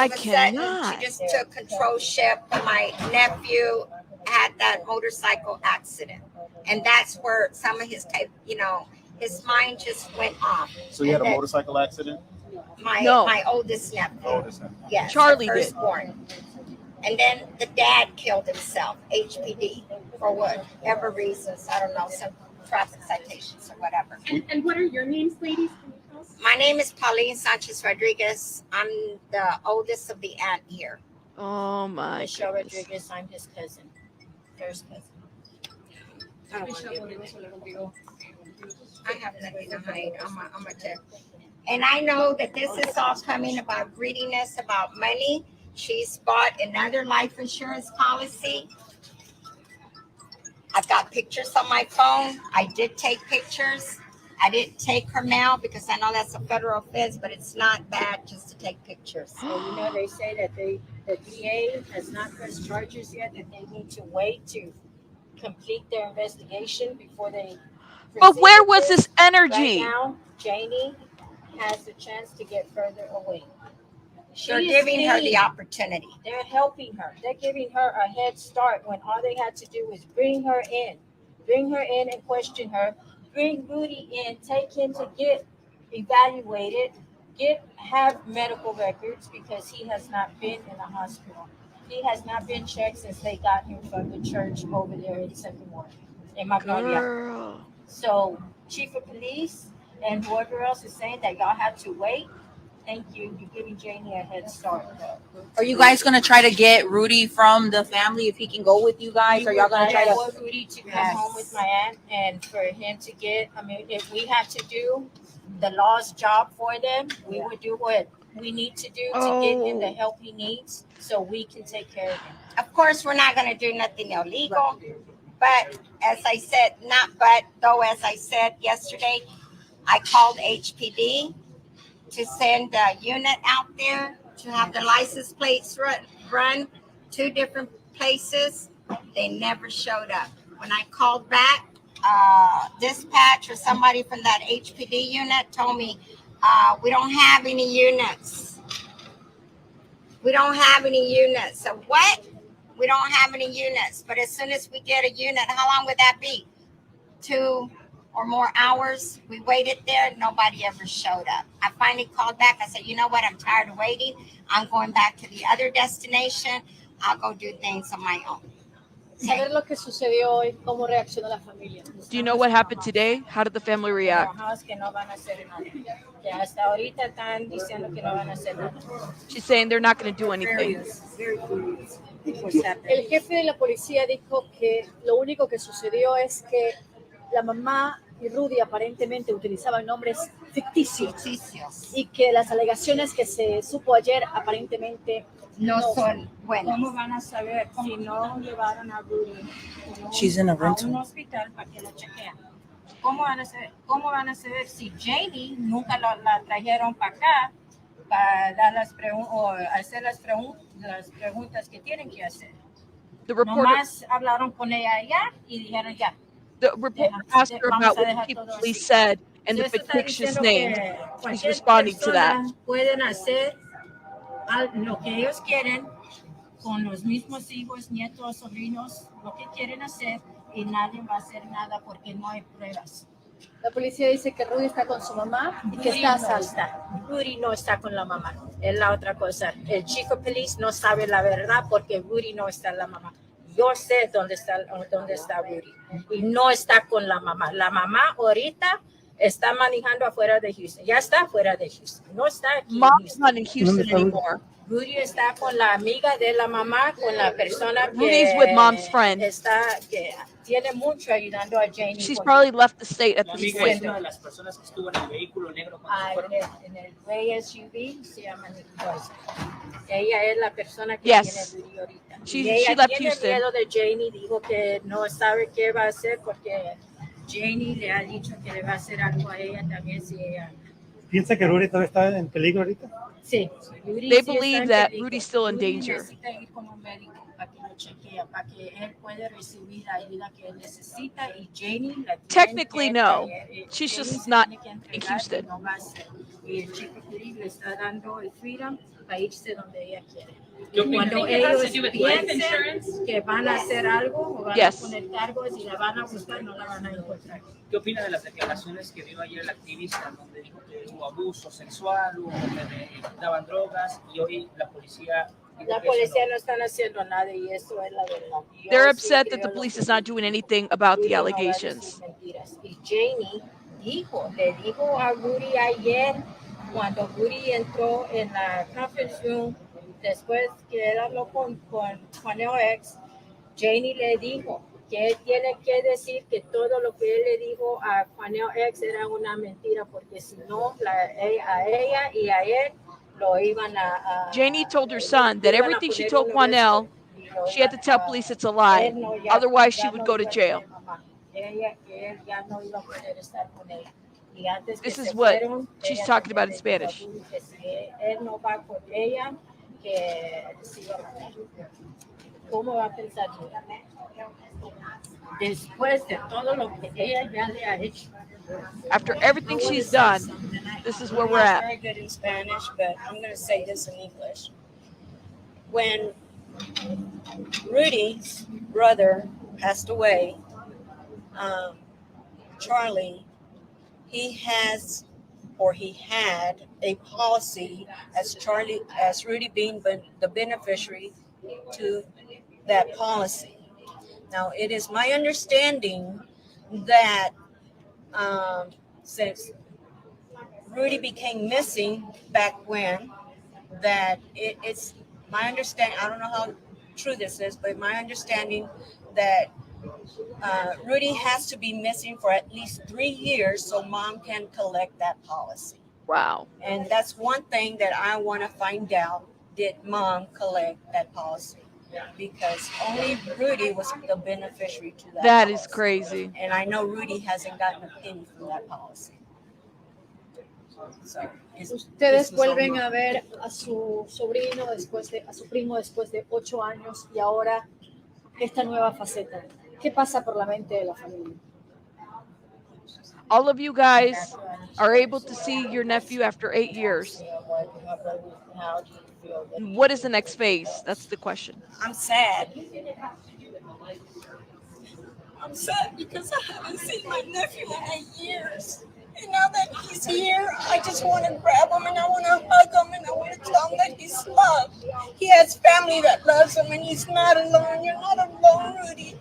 of a sudden, cannot. she just took controlship. My nephew had that motorcycle accident, and that's where some of his type, his mind just went off. So you had a motorcycle accident? My oldest nephew. Yes, Charlie the did. firstborn. And then the dad killed himself, HPD, for whatever reasons. I don't know, some traffic citations or whatever. And what are your names, ladies? Can you tell us? My name is Pauline Sanchez Rodriguez. I'm the oldest of the aunt here. Oh my Michelle goodness. Rodriguez, I'm his cousin, first cousin. I don't want to get I have nothing to hide. I'm a tip. And I know that this is all coming about greediness, about money. She's bought another life insurance policy. I've got pictures on my phone. I did take pictures. I didn't take her mail because I know that's a federal offense, but it's not bad just to take pictures. Well, they say that the DA has not pressed charges yet, that they need to wait to complete their investigation before they. But where was proceed with this energy? Right now, Janie has the chance to get further away. They're giving her the opportunity. They're helping her. They're giving her a head start when all they had to do was bring her in and question her, bring Rudy in, take him to get evaluated, have medical records because he has not been in a hospital. He has not been checked since they got him from the church over there in Second Ward in Magnolia. Girl. So, Chief of Police and whoever else is saying that y'all have to wait. Thank you. You're giving Janie a head start. Are you guys gonna try to get Rudy from the family if he can go with you guys? Or y'all gonna try I to? want Rudy to come home with my aunt and for him to get. I mean, if we had to do the law's job for them, we would do what we need to do to get him the help he needs, so we can take care of him. Of course, we're not going to do nothing illegal, but as I said, as I said yesterday, I called HPD to send a unit out there to have the license plates run 2 different places. They never showed up. When I called back, dispatch or somebody from that HPD unit told me, we don't have any units. We don't have any units. So what? We don't have any units. But as soon as we get a unit, how long would that be? 2 or more hours. We waited there. Nobody ever showed up. I finally called back. I said, you know what? I'm tired of waiting. I'm going back to the other destination. I'll go do things on my own. Saber lo que sucedió hoy, cómo reaccionó la familia. Do you know what happened today? How did the family react? Que no van a hacer nada. Que hasta ahorita están diciendo que no van a hacer nada. She's saying they're not going to do anything. El jefe de la policía dijo que lo único que sucedió es que la mamá y Rudy aparentemente utilizaban nombres ficticios y que las alegaciones que se supo ayer aparentemente no son buenas. ¿Cómo van a saber si no llevaron a Rudy She's in a rental. a un hospital para que lo chequeen? ¿Cómo van a saber si Janie nunca la trajeron para acá para dar o hacer las preguntas que tienen que hacer? The reporter, Nomás hablaron con ella allá y dijeron ya. the reporter asked her about what the chief of police said and the fictitious name. She's responding to that. Pueden hacer lo que ellos quieren con los mismos hijos, nietos, sobrinos, lo que quieren hacer y nadie va a hacer nada porque no hay pruebas. La policía dice que Rudy está con su mamá y que está a salvo. Rudy no está con la mamá. Es la otra cosa. El chief of police no sabe la verdad porque Rudy no está con la mamá. Yo sé dónde está Rudy y no está con la mamá. La mamá ahorita está manejando afuera de Houston. Ya está afuera de Houston. No está aquí. Mom's not in Houston anymore. Rudy está con la amiga de la mamá, con la persona que Rudy's with mom's friend. que tiene mucho ayudando a Janie. She's probably left the state at this point. Una de las personas que estuvo en el vehículo negro en el gray SUV se llama Nicholas. Ella es la persona que Yes. tiene Rudy ahorita. She Y ella left tiene Houston. miedo de Janie, dijo que no sabe qué va a hacer porque Janie le ha dicho que le va a hacer algo a ella también si ella. ¿Piensa que Rudy todavía está en peligro ahorita? Sí, Rudy They sí está believe en that peligro. Rudy's still in Rudy danger. necesita ir con un médico para que lo chequee, para que él pueda recibir la ayuda que él necesita y Janie la tiene Technically, que no. traer, She's Janie just se not tiene que in entregar y Houston. no va a ser. Y el chico Felipe le está dando el freedom para irse donde ella quiere. Y cuando ellos piensen que van a hacer algo o van a Yes. poner cargos y la van a buscar, no la van a encontrar. ¿Qué opina de las declaraciones que dio ayer el activista, donde dijo que hubo abuso sexual, hubo que le daban drogas y hoy la policía... La policía no están haciendo nada y eso es la verdad. Yo They're sí upset that creo the lo police que is not doing anything about the Rudy no va a decir allegations. mentiras. Y Janie le dijo a Rudy ayer, cuando Rudy entró en la conference room, después que él habló con Quanell X, Janie le dijo que él tiene que decir que todo lo que él le dijo a Quanell X era una mentira, porque si no, a ella y a él lo iban a Janie told her son that iban a everything she poner told un arresto Quanell, y lo she had to iban tell a... police it's a lie. Él no, Otherwise, she ya would no go to iba a jail. tener mamá. Él ya no iba a poder estar con ella. Y antes que This se is what fueron, she's ella talking también about in le dijo a Spanish. Rudy que si él no va con ella, que se iba a matar. ¿Cómo va a pensar tú? Después de todo lo que ella ya le ha hecho. After I everything want to she's say done, something. this is I'm where we're not at. very good in Spanish, but I'm going to say this in English. When Rudy's brother passed away, Charlie, he had a policy as Rudy being the beneficiary to that policy. Now, it is my understanding that since Rudy became missing back when, that it's my understanding, I don't know how true this is, but my understanding that Rudy has to be missing for at least 3 years so mom can collect that policy. Wow. And that's one thing that I want to find out. Did mom collect that policy? Because only Rudy was the beneficiary to that That policy. is crazy. And I know Rudy hasn't gotten a penny from that policy. So, Ustedes vuelven a ver a su sobrino a su primo después de 8 años y ahora esta nueva faceta. ¿Qué pasa por la mente de la familia? All of you guys are able to see your nephew after 8 years. What is the next phase? That's the question. I'm sad. I'm sad because I haven't seen my nephew in 8 years. And now that he's here, I just want to grab him and I want to hug him and I want to tell him that he's loved. He has family that loves him and he's not alone. You're not alone, Rudy.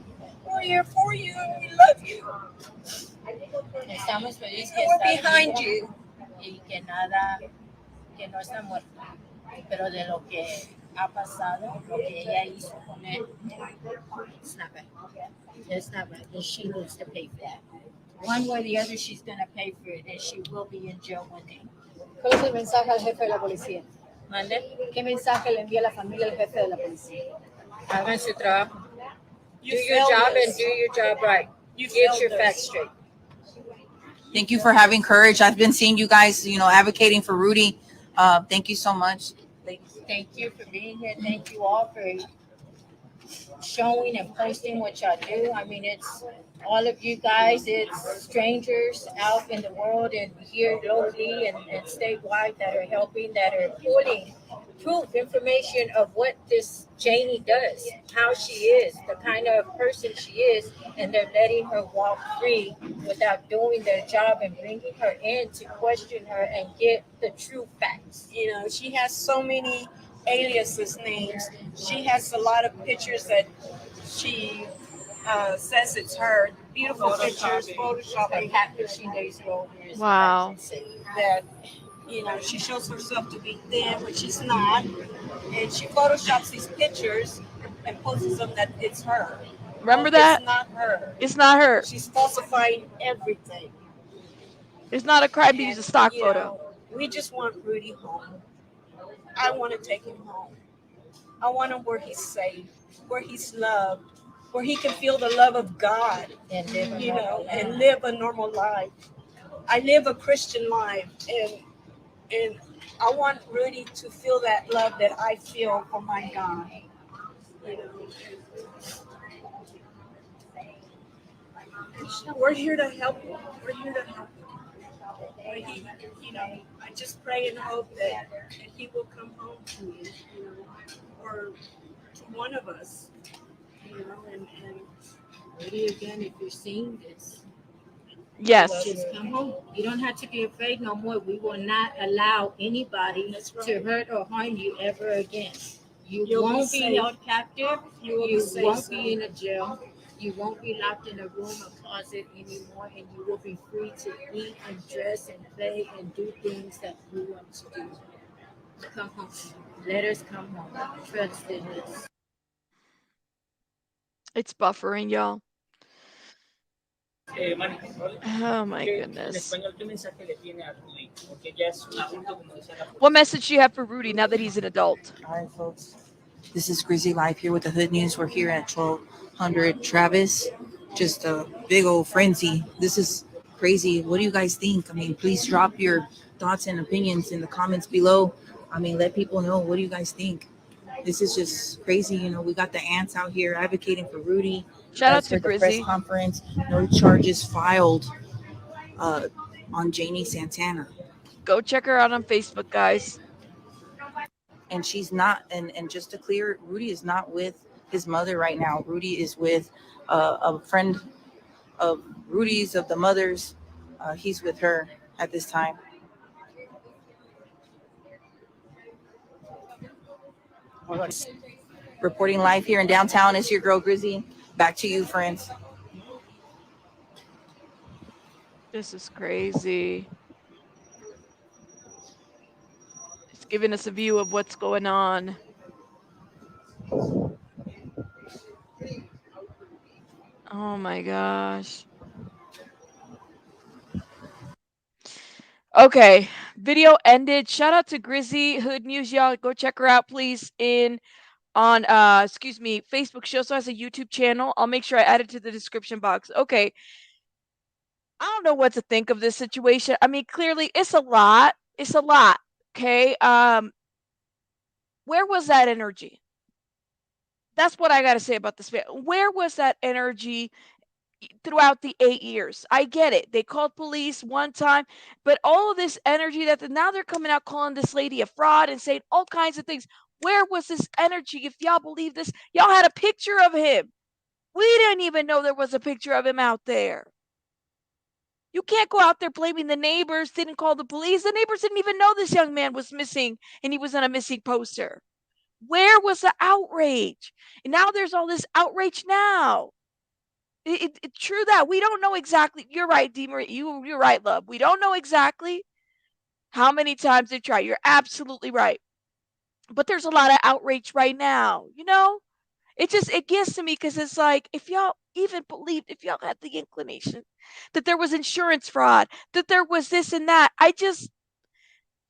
We're here for you and we love you. Estamos felices que we're behind you. Y que nada, que no está muerto. Pero de lo que ha pasado, lo que ella hizo con él, it's not right. It's not right. And she needs to pay for that. One way or the other, she's going to pay for it, and she will be in jail one day. ¿Cuál es el mensaje al jefe de la policía? ¿Mande? ¿Qué mensaje le envía a la familia al jefe de la policía? Hagan su trabajo. Do your job and do your job right. Get your facts straight. Thank you for having courage. I've been seeing you guys, advocating for Rudy. Thank you so much. Thank you for being here. Thank you all for showing and posting what y'all do. I mean, it's all of you guys, it's strangers out in the world and here locally and statewide that are helping, that are pulling proof, information of what this Janie does, how she is, the kind of person she is, and they're letting her walk free without doing their job and bringing her in to question her and get the true facts. You know, she has so many aliases names. She has a lot of pictures that she says it's her. Beautiful pictures, photoshopping. She days ago. Wow. That, she shows herself to be thin, which she's not. And she photoshops these pictures and posts them that it's her. Remember that? It's not her. It's not her. She's falsifying everything. It's not a crime to use a stock photo. We just want Rudy home. I want to take him home. I want him where he's safe, where he's loved, where he can feel the love of God, And live a you know, normal and life. live a normal life. I live a Christian life, and I want Rudy to feel that love that I feel for my God. You know, we're here to help you. We're here to help you. He, you know, I just pray and hope that he will come home to you, you know, or to one of us, you know, and Rudy, again, if you're seeing this, Yes. just come home. You don't have to be afraid no more. We will not allow anybody to hurt or harm you ever again. You won't be held captive. You won't be in a jail. You won't be locked in a room or closet anymore, and you will be free to eat and dress and play and do things that you want to do. Come home. Let us come home. Trust in us. It's buffering, y'all. Manny, Oh my en goodness. español, ¿qué mensaje le tiene a Rudy? Porque ya es un adulto, como decía la What message do you have for Rudy now that he's an adult? All right, folks. This is Grizzy Live here with the Hood News. We're here at 1200 Travis. Just a big old frenzy. This is crazy. What do you guys think? I mean, please drop your thoughts and opinions in the comments below. I mean, let people know. What do you guys think? This is just crazy. You know, we got the ants out here advocating for Rudy. Shout out That's to for the press Grizzy. conference. No charges filed on Janine Santana. Go check her out on Facebook, guys. And she's not, and just to clear, Rudy is not with his mother right now. Rudy is with a friend of Rudy's, of the mother's. He's with her at this time. Reporting live here in downtown is your girl Grizzy. Back to you, friends. This is crazy. It's giving us a view of what's going on. Oh my gosh. Okay, video ended. Shout out to Grizzy Hood News, y'all. Go check her out, please. On Facebook. She also has a YouTube channel. I'll make sure I add it to the description box. Okay. I don't know what to think of this situation. I mean, clearly it's a lot. It's a lot. Okay. Where was that energy? That's what I got to say about this. Where was that energy throughout the 8 years? I get it. They called police one time, but all of this energy now they're coming out calling this lady a fraud and saying all kinds of things. Where was this energy? If y'all believe this, y'all had a picture of him. We didn't even know there was a picture of him out there. You can't go out there blaming the neighbors, didn't call the police. The neighbors didn't even know this young man was missing and he was on a missing poster. Where was the outrage? And now there's all this outrage now. It's true that we don't know exactly. You're right, Deemer. You're right, love. We don't know exactly how many times they tried. You're absolutely right. But there's a lot of outrage right now. You know, it gets to me because it's like if y'all even believed, if y'all had the inclination that there was insurance fraud, that there was this and that,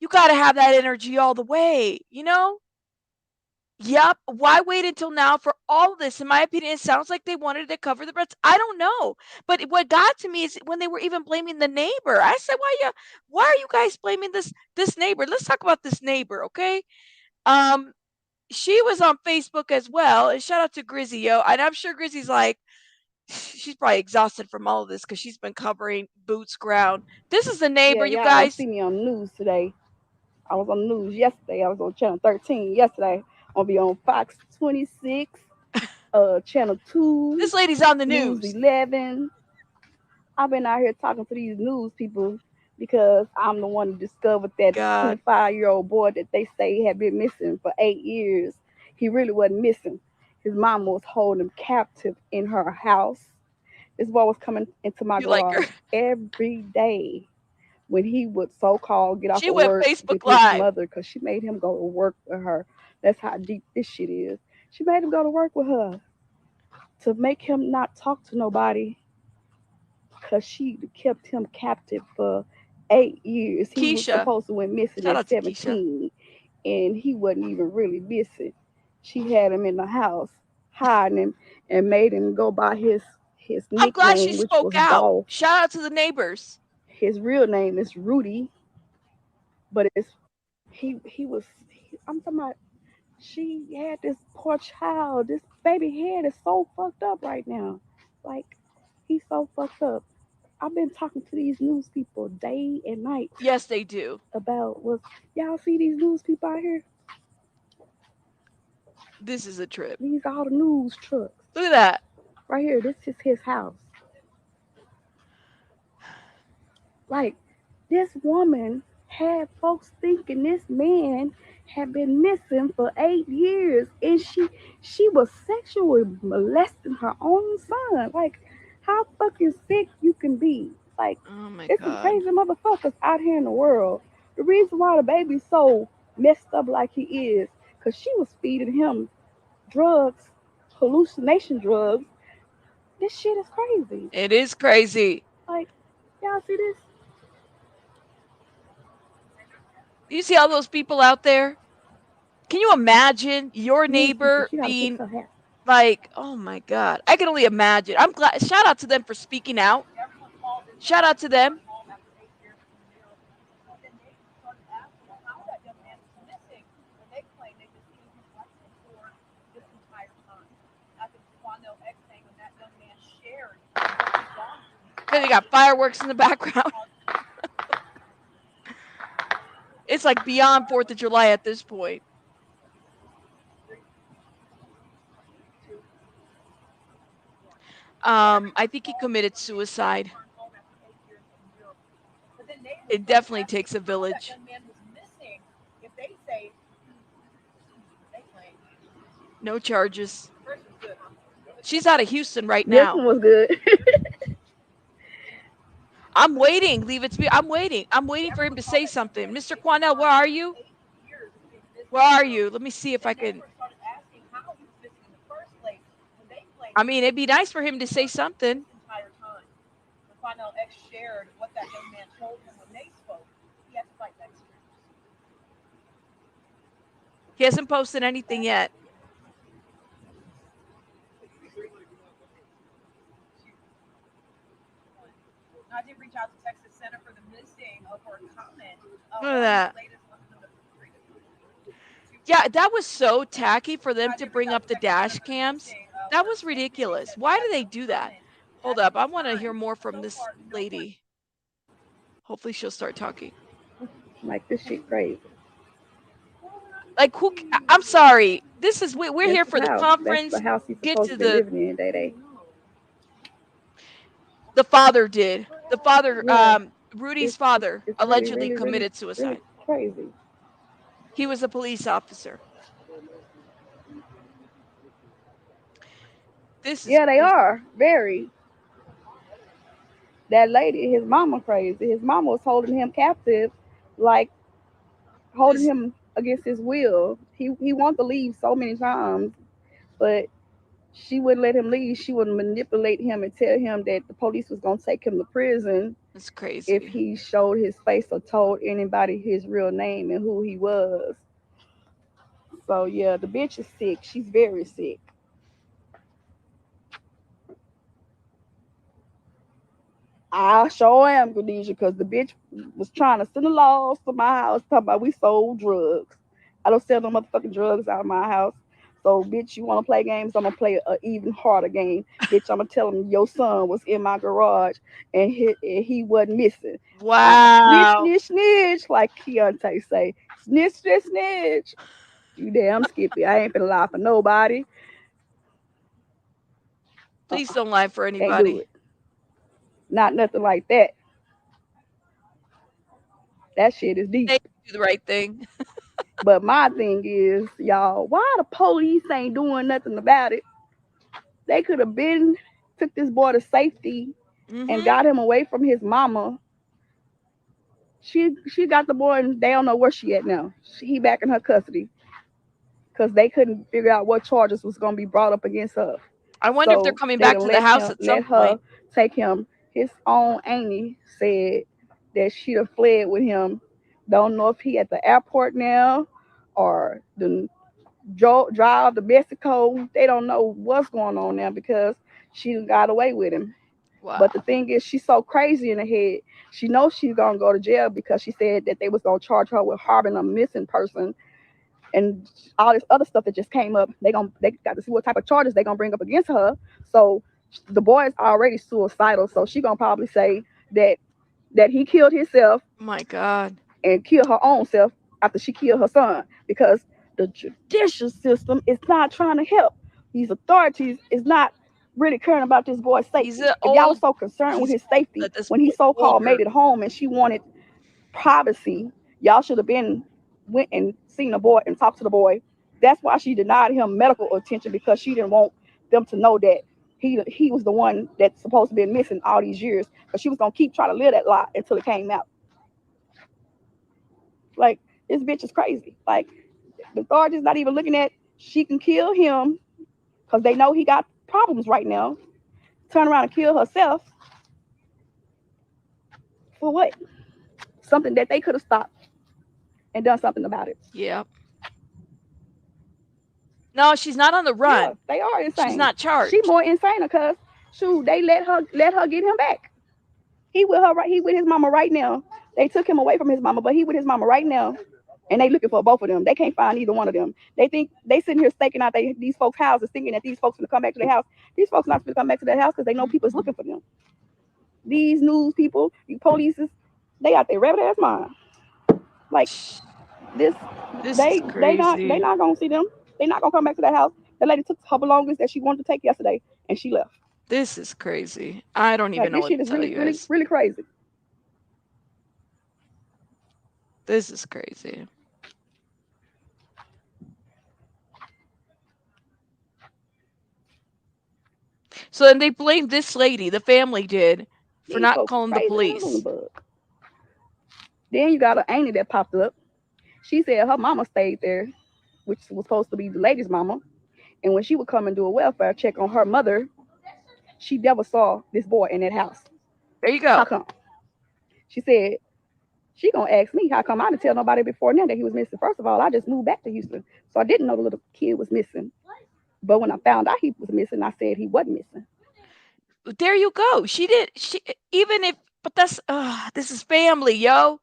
you got to have that energy all the way. You know. Yep. Why wait until now for all this? In my opinion, it sounds like they wanted to cover the breaths. I don't know. But what got to me is when they were even blaming the neighbor. I said, why are you guys blaming this neighbor? Let's talk about this neighbor, okay? Um, she was on Facebook as well. And shout out to Grizzy, yo. And I'm sure Grizzy's like, she's probably exhausted from all of this because she's been covering boots ground. This is the neighbor, Yeah, you y'all gonna guys. see me on the news today. I was on the news yesterday. I was on Channel 13 yesterday. I'll be on Fox 26, Channel 2, This lady's on the News news. 11. I've been out here talking to these news people because I'm the one who discovered that God. 25-year-old boy that they say had been missing for 8 years. He really wasn't missing. His mama was holding him captive in her house. This boy was coming into my You like her. garage every day when he would so-called get off She of went work Facebook with his Live. mother because she made him go to work with her. That's how deep this shit is. She made him go to work with her to make him not talk to nobody because she kept him captive for 8 years. He was Keisha. supposed to went missing Shout at out to Keisha. 17, and he wasn't even really missing. She had him in the house hiding him and made him go by his I'm glad she nickname, which spoke was out. Boss. Shout out to the neighbors. His real name is Rudy, but he was. I'm talking about. She had this poor child. This baby head is so fucked up right now. Like, he's so fucked up. I've been talking to these news people day and night Yes, they do. about what y'all see these news people out here. This is a trip. These all the news trucks Look at that. right here. This is his house. Like, this woman had folks thinking this man had been missing for 8 years, and she was sexually molesting her own son. Like, how fucking sick you can be. Like, Oh my there's some God. crazy motherfuckers out here in the world. The reason why the baby's so messed up like he is, because she was feeding him drugs, hallucination drugs. This shit is crazy. It is crazy. Like, y'all see this? You see all those people out there? Can you imagine your News people, neighbor she gotta fix being her hair. like, oh my God. I can only imagine. I'm glad. Shout out to them for speaking out. Shout out to them. Then they got fireworks in the background. It's like beyond 4th of July at this point. I think he committed suicide. It definitely takes a village. No charges. She's out of Houston right This now. one was good. I'm waiting. Leave it to me. I'm waiting. I'm waiting for him to say something. Mr. Quanell, where are you? Where are you? Let me see if I can. I mean, it'd be nice for him to say something. He hasn't posted anything yet. Look at that. Yeah, that was so tacky for them to bring up the dash cams. That was ridiculous. Why do they do that? Hold up. I want to hear more from this lady. Hopefully she'll start talking. Like, this shit crazy. Like, who? I'm sorry. This is we're That's here his for the house. That's conference. the house he's Get supposed to to be the. living in, Day. The father did. The father, Yeah, Rudy's father, it's really, allegedly really, really, committed really suicide. crazy. He was a police officer. This is Yeah, they crazy. are very. That lady, his mama crazy. His mama was holding him captive, like holding This, him against his will. He wanted to leave so many times, but she wouldn't let him leave. She would manipulate him and tell him that the police was gonna take him to prison is if crazy. he showed his face or told anybody his real name and who he was. So yeah, the bitch is sick. She's very sick. I sure am, Khadijah, because the bitch was trying to send the laws to my house talking about we sold drugs. I don't sell no motherfucking drugs out of my house. So, bitch, you want to play games? I'm going to play an even harder game. Bitch, I'm going to tell him your son was in my garage and he wasn't missing. Snitch, Wow. snitch, snitch, like Keontae say. Snitch, snitch, snitch. You damn Skippy. I ain't finna lie for nobody. Please don't lie for Can't do anybody. it. Not nothing like that. That shit is deep. They do the right thing. But my thing is, y'all, why the police ain't doing nothing about it? They could have been took this boy to safety and Mm-hmm. got him away from his mama. She got the boy and they don't know where she at now. He back in her custody because they couldn't figure out what charges was gonna be brought up against her. I wonder if they're So coming they back done to the house at let some point. her take him. His own auntie said that she'd have fled with him. Don't know if he at the airport now or the drive to Mexico. They don't know what's going on now because she got away with him. But the Wow. thing is, she's so crazy in the head. She knows she's gonna go to jail because she said that they was gonna charge her with harboring a missing person and all this other stuff that just came up. They got to see what type of charges they gonna bring up against her. So the boy is already suicidal. So she gonna probably say that he killed himself My God. and kill her own self after she killed her son because the judicial system is not trying to help. These authorities is not really caring about this boy's He's safety. a If y'all old. was so concerned with He's his safety at this when he point so-called made older. it home and she wanted privacy, y'all should have been went and seen the boy and talked to the boy. That's why she denied him medical attention because she didn't want them to know that he was the one that's supposed to be missing all these years. Because she was gonna keep trying to live that lie until it came out. Like this bitch is crazy. Like the authorities not even looking at she can kill him because they know he got problems right now. Turn around and kill herself for what? Something that they could have stopped and done something about it. Yep. No, she's not on the Yeah, run. they are She's insane. not She charged. more insane because shoot, they let her get him back. He with her right. He with his mama right now. They took him away from his mama, but he with his mama right now. And they looking for both of them. They can't find either one of them. They think they sitting here staking out these folks' houses, thinking that these folks gonna come back to their house. These folks not gonna come back to their house because they know people's looking for them. These news people, these police, they out there rabbit ass mind. Like this, This is they crazy. not gonna see them. They not gonna come back to their house. The lady took her belongings that she wanted to take yesterday, and she left. This is crazy. I don't even Like know this what shit to is tell really, you really, guys. really crazy. This is crazy. So then they blamed this lady, the family did, for These not folks is calling the crazy as a police. bug. Then you got an auntie that popped up. She said her mama stayed there, which was supposed to be the lady's mama. And when she would come and do a welfare check on her mother, she never saw this boy in that house. There you How go. come? She said she gonna ask me how come I didn't tell nobody before now that he was missing. First of all, I just moved back to Houston, so I didn't know the little kid was missing. But when I found out he was missing, I said he wasn't missing. There you go. She did. She even if, but that's this is family, yo.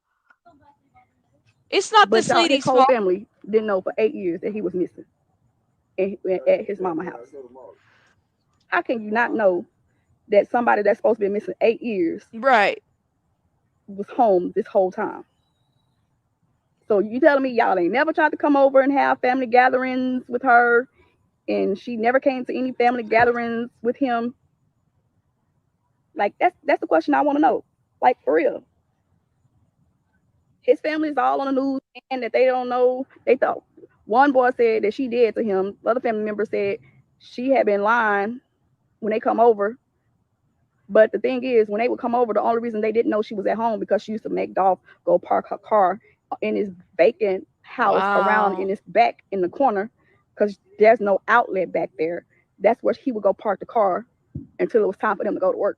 It's not But this y'all, his lady's whole fault. family didn't know for 8 years that he was missing at his mama house. How can you not know that somebody that's supposed to be missing 8 years Right. was home this whole time? So you telling me y'all ain't never tried to come over and have family gatherings with her, and she never came to any family gatherings with him? Like that's the question I want to know. Like for real, his family is all on the news and that they don't know. They thought one boy said that she did to him. The other family member said she had been lying when they come over. But the thing is, when they would come over, the only reason they didn't know she was at home because she used to make Dolph go park her car in his vacant house around in Wow. his back in the corner because there's no outlet back there. That's where he would go park the car until it was time for them to go to work.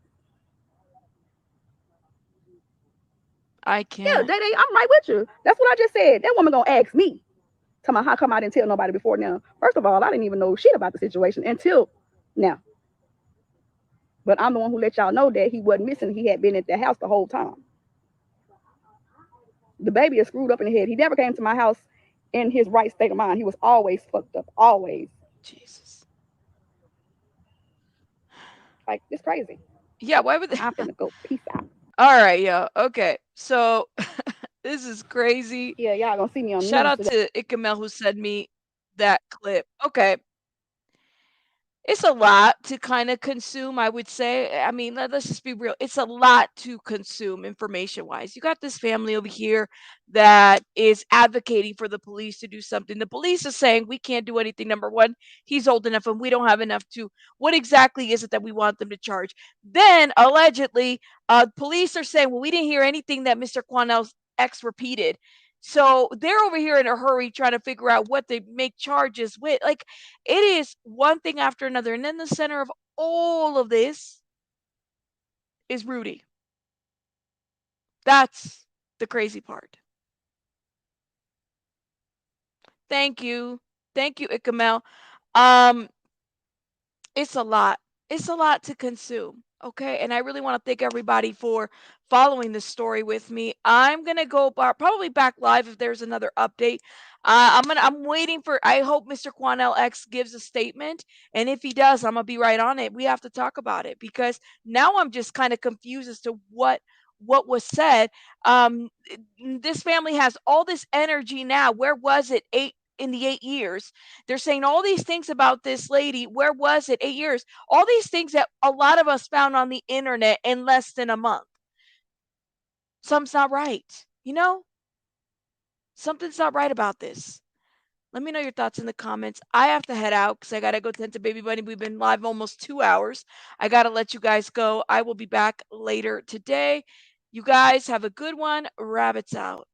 I Yeah, can't. I'm right with you. That's what I just said. That woman gonna ask me, tell me how come I didn't tell nobody before now. First of all, I didn't even know shit about the situation until now. But I'm the one who let y'all know that he wasn't missing. He had been at the house the whole time. The baby is screwed up in the head. He never came to my house in his right state of mind. He was always fucked up. Always. Jesus. Like, it's crazy. Yeah, why would they? I'm finna go. Peace out. All right, yo. Okay. So this is crazy. Yeah, y'all gonna see me on the Shout news out today. to Ikamel who sent me that clip. Okay. It's a lot to kind of consume, I would say. I mean, let's just be real. It's a lot to consume information wise. You got this family over here that is advocating for the police to do something. The police are saying we can't do anything. Number one, he's old enough and we don't have enough to. What exactly is it that we want them to charge? Then, allegedly, police are saying, well, we didn't hear anything that Mr. Quanell X repeated. So they're over here in a hurry trying to figure out what they make charges with. Like, it is one thing after another. And then the center of all of this is Rudy. That's the crazy part. Thank you. Thank you, Ikamel. Um, it's a lot. It's a lot to consume. Okay. And I really want to thank everybody for following this story with me. I'm gonna go probably back live if there's another update. I'm waiting for, I hope Mr. Quanell X gives a statement. And if he does, I'm gonna be right on it. We have to talk about it because now I'm just kind of confused as to what was said. This family has all this energy now. Where was it in the 8 years? They're saying all these things about this lady. Where was it? 8 years. All these things that a lot of us found on the internet in less than a month. Something's not right. Something's not right about this. Let me know your thoughts in the comments. I have to head out because I got to go tend to Baby Bunny. We've been live almost 2 hours. I got to let you guys go. I will be back later today. You guys have a good one. Rabbits out.